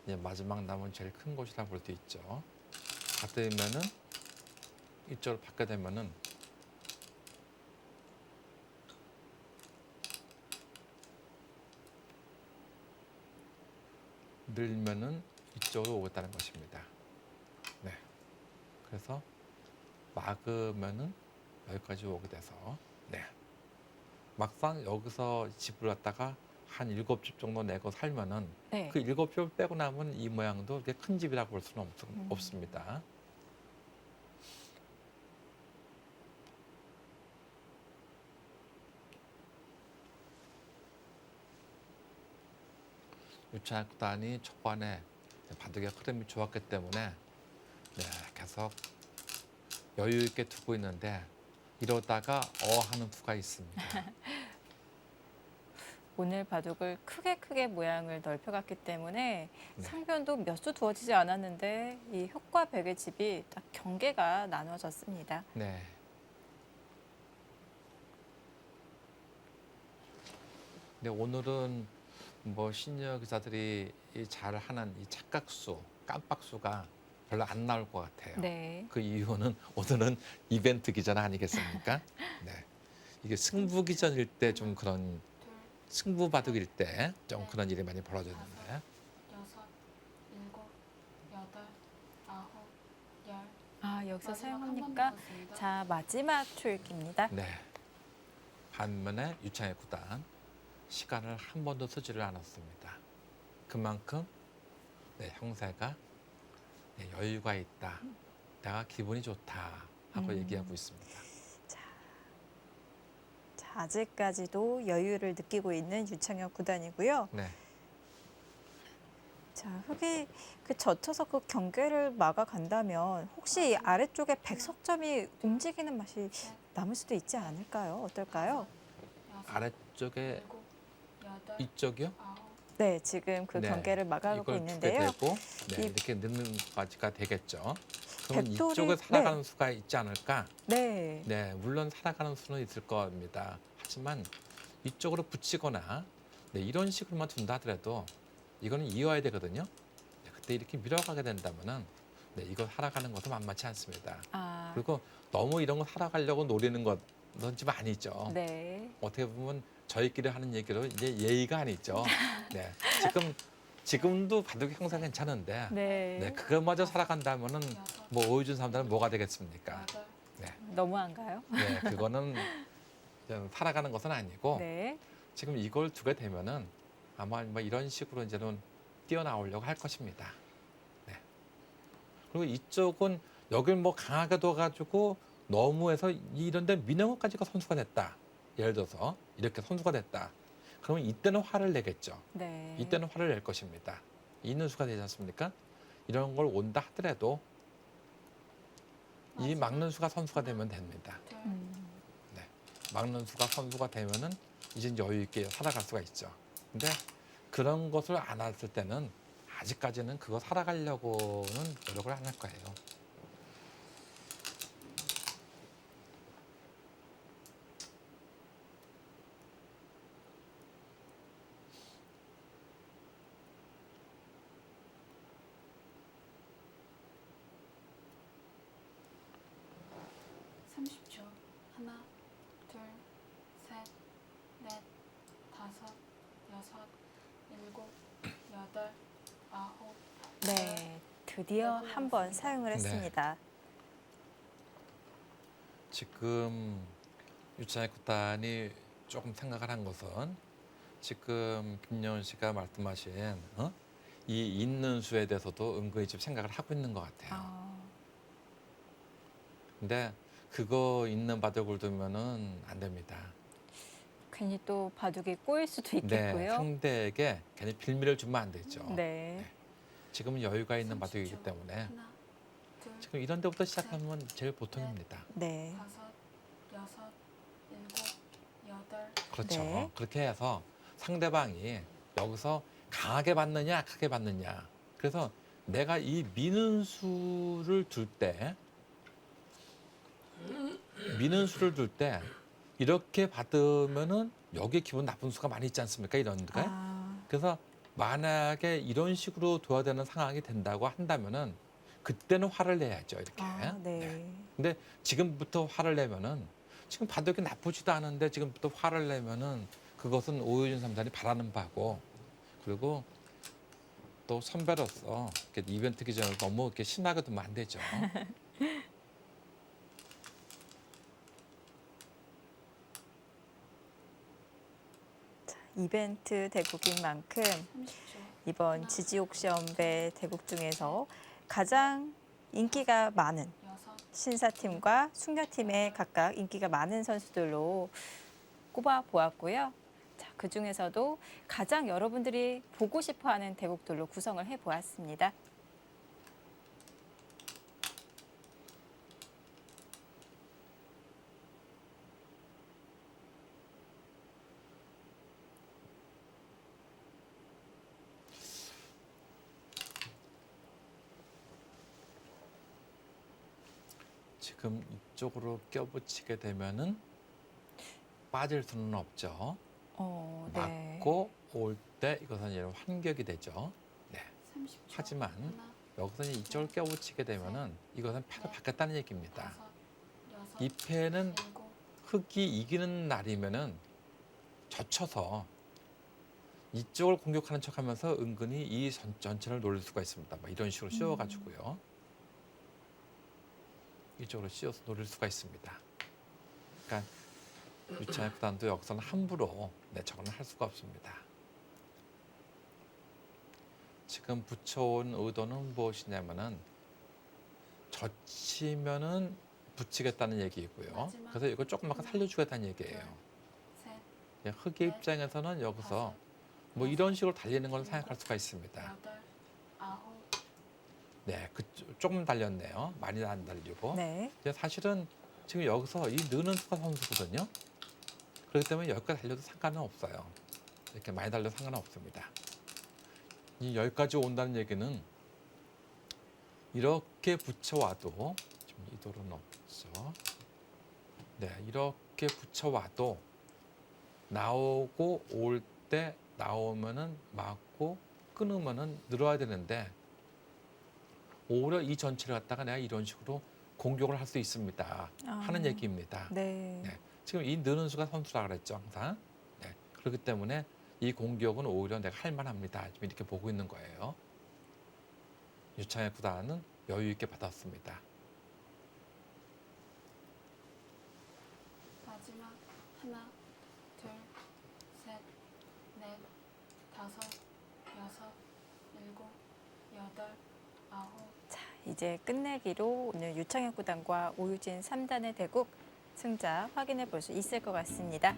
이제 마지막 남은 제일 큰 곳이라 볼 수 있죠. 받으면은 이쪽으로 받게 되면은 늘면은 이쪽으로 오겠다는 것입니다. 네. 그래서 막으면은 여기까지 오게 돼서 네. 막상 여기서 집을 갖다가 한 7집 정도 내고 살면은 네. 그 7집을 빼고 나면 이 모양도 그렇게 큰 집이라고 볼 수는 없습니다. 유창학 구단이 초반에 바둑의 흐름이 좋았기 때문에 네, 계속 여유 있게 두고 있는데 이러다가 하는 수가 있습니다. 오늘 바둑을 크게 모양을 넓혀갔기 때문에 네. 상변도 몇 수 두어지지 않았는데 이 효과 백의 집이 딱 경계가 나눠졌습니다. 네. 근데 오늘은 뭐 시니어 기사들이 잘하는 이 착각수, 깜빡수가 별로 안 나올 것 같아요. 네. 그 이유는 오늘은 이벤트 기전 아니겠습니까? 네. 이게 승부 기전일 때 좀 그런 둘, 승부 바둑일 때 좀 그런 일이 많이 벌어졌는데. 여섯, 일곱, 여덟, 아홉, 열. 아, 여기서 마지막 사용합니까? 한번 남았습니다. 자, 마지막 초읽기입니다. 네. 반면에 유창의 구단 시간을 한 번도 쓰지를 않았습니다. 그만큼 네, 형사가 네, 여유가 있다. 내가 기분이 좋다 하고 얘기하고 있습니다. 자, 아직까지도 여유를 느끼고 있는 유창혁 구단이고요. 네. 자, 흙이 젖혀서 그 경계를 막아간다면 혹시 아래쪽에 백석점이 움직이는 맛이 남을 수도 있지 않을까요? 어떨까요? 여섯, 아래쪽에 일곱, 여덟, 이쪽이요? 아홉. 네, 지금 그 네. 경계를 막아가고 이걸 있는데요. 두게 되고 네, 이- 이렇게 넣는 까지가 되겠죠. 그럼 백돌이- 이쪽을 살아가는 수가 있지 않을까? 네. 네, 물론 살아가는 수는 있을 겁니다. 하지만 이쪽으로 붙이거나 네, 이런 식으로만 둔다 하더라도 이거는 이어야 되거든요. 네, 그때 이렇게 밀어가게 된다면은 네, 이거 살아가는 것도 만만치 않습니다. 아, 그리고 너무 이런 거 살아가려고 노리는 것은 좀 아니죠. 네. 어떻게 보면 저희끼리 하는 얘기로 이제 예의가 아니죠. 네, 지금도 바둑이 항상 괜찮은데 네. 네, 그것마저 살아간다면은 여섯, 뭐 오해준 사람들은 뭐가 되겠습니까? 여덟, 너무한가요? 네, 그거는 그냥 살아가는 것은 아니고 네. 지금 이걸 두게 되면은 아마 뭐 이런 식으로 이제는 뛰어나오려고 할 것입니다. 네. 그리고 이쪽은 여길 뭐 강하게 둬가지고 너무 해서 이런데 민영호까지가 선수가 됐다. 예를 들어서 이렇게 선수가 됐다. 그러면 이때는 화를 내겠죠. 네. 이때는 화를 낼 것입니다. 있는 수가 되지 않습니까? 이런 걸 온다 하더라도 이 막는 수가 선수가 되면 됩니다. 둘, 막는 수가 선수가 되면은 이제 여유 있게 살아갈 수가 있죠. 근데 그런 것을 안 했을 때는 아직까지는 그거 살아가려고는 노력을 안 할 거예요. 삼십 초. 하나, 둘, 셋, 넷, 다섯, 여섯, 일곱, 여덟, 아홉. 네. 드디어 한 번 사용을 네. 했습니다. 지금 유찬의 구단이 조금 생각을 한 것은 지금 김여은 씨가 말씀하신 이 있는 수에 대해서도 은근히 좀 생각을 하고 있는 것 같아요. 아, 근데 그거 있는 바둑을 두면은 안 됩니다. 괜히 또 바둑이 꼬일 수도 네, 있겠고요. 상대에게 괜히 빌미를 주면 안 되죠. 네. 지금은 여유가 있는 30초. 바둑이기 때문에 하나, 둘, 지금 이런 데부터 시작하면 제일 보통입니다. 네. 다섯, 여섯, 일곱, 여덟. 그렇죠. 네. 그렇게 해서 상대방이 여기서 강하게 받느냐 약하게 받느냐. 그래서 내가 이 미는 수를 둘 때 이렇게 받으면은 여기 기분 나쁜 수가 많이 있지 않습니까? 이런 데. 아, 그래서 만약에 이런 식으로 둬야 되는 상황이 된다고 한다면은 그때는 화를 내야죠. 이렇게. 아, 네. 네. 근데 지금부터 화를 내면은 지금 바둑이 나쁘지도 않은데 지금부터 화를 내면은 그것은 오효준 삼단이 바라는 바고 그리고 또 선배로서 이렇게 이벤트 기전을 너무 이렇게 심하게 두면 안 되죠. 이벤트 대국인 만큼 30초. 이번 지지옥시험배 대국 중에서 가장 인기가 많은 6, 신사팀과 숙녀팀에 각각 인기가 많은 선수들로 꼽아 보았고요. 자, 그 중에서도 가장 여러분들이 보고 싶어하는 대국들로 구성을 해 보았습니다. 지금 이쪽으로 껴붙이게 되면은 빠질 수는 없죠. 네. 맞고 올 때 이것은 이런 환격이 되죠. 네. 30초. 하지만 하나, 여기서 이쪽을 껴붙이게 되면은 이것은 패를 받겠다는 얘기입니다. 5, 6, 이 패는 7, 흑이 이기는 날이면은 젖혀서 이쪽을 공격하는 척하면서 은근히 이 전체를 노릴 수가 있습니다. 막 이런 식으로 씌워가지고요. 이쪽으로 씌워서 노릴 수가 있습니다. 그러니까 유창의 구단도 여기서는 함부로 저거는 할 수가 없습니다. 지금 붙여온 의도는 무엇이냐면은 젖히면은 붙이겠다는 얘기이고요. 마지막. 그래서 이걸 조금만 살려주겠다는 얘기예요. 셋, 흑의 입장에서는 여기서 뭐 이런 식으로 달리는 걸 생각할 수가 있습니다. 8, 9, 네, 조금 달렸네요. 많이 안 달리고. 네. 근데 사실은 지금 여기서 이 느는 수가 선수거든요. 그렇기 때문에 여기까지 달려도 상관은 없어요. 이렇게 많이 달려도 상관은 없습니다. 이 여기까지 온다는 얘기는 이렇게 붙여와도 지금 이 돌은 없죠. 네, 이렇게 붙여와도 나오고 올 때 나오면은 막고 끊으면은 늘어야 되는데 오히려 이 전체를 갖다가 내가 이런 식으로 공격을 할 수 있습니다. 하는 얘기입니다. 네. 네, 지금 이 느는 수가 선수라 그랬죠, 항상. 네, 그렇기 때문에 이 공격은 오히려 내가 할 만합니다. 지금 이렇게 보고 있는 거예요. 유창의 구단은 여유 있게 받았습니다. 마지막. 하나, 둘, 셋, 넷, 다섯, 여섯, 일곱, 여덟, 아홉. 자, 이제 끝내기로 오늘 유창현 구단과 오유진 3단의 대국 승자 확인해 볼 수 있을 것 같습니다.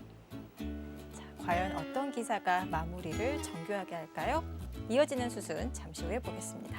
자, 과연 어떤 기사가 마무리를 정교하게 할까요? 이어지는 수순 잠시 후에 보겠습니다.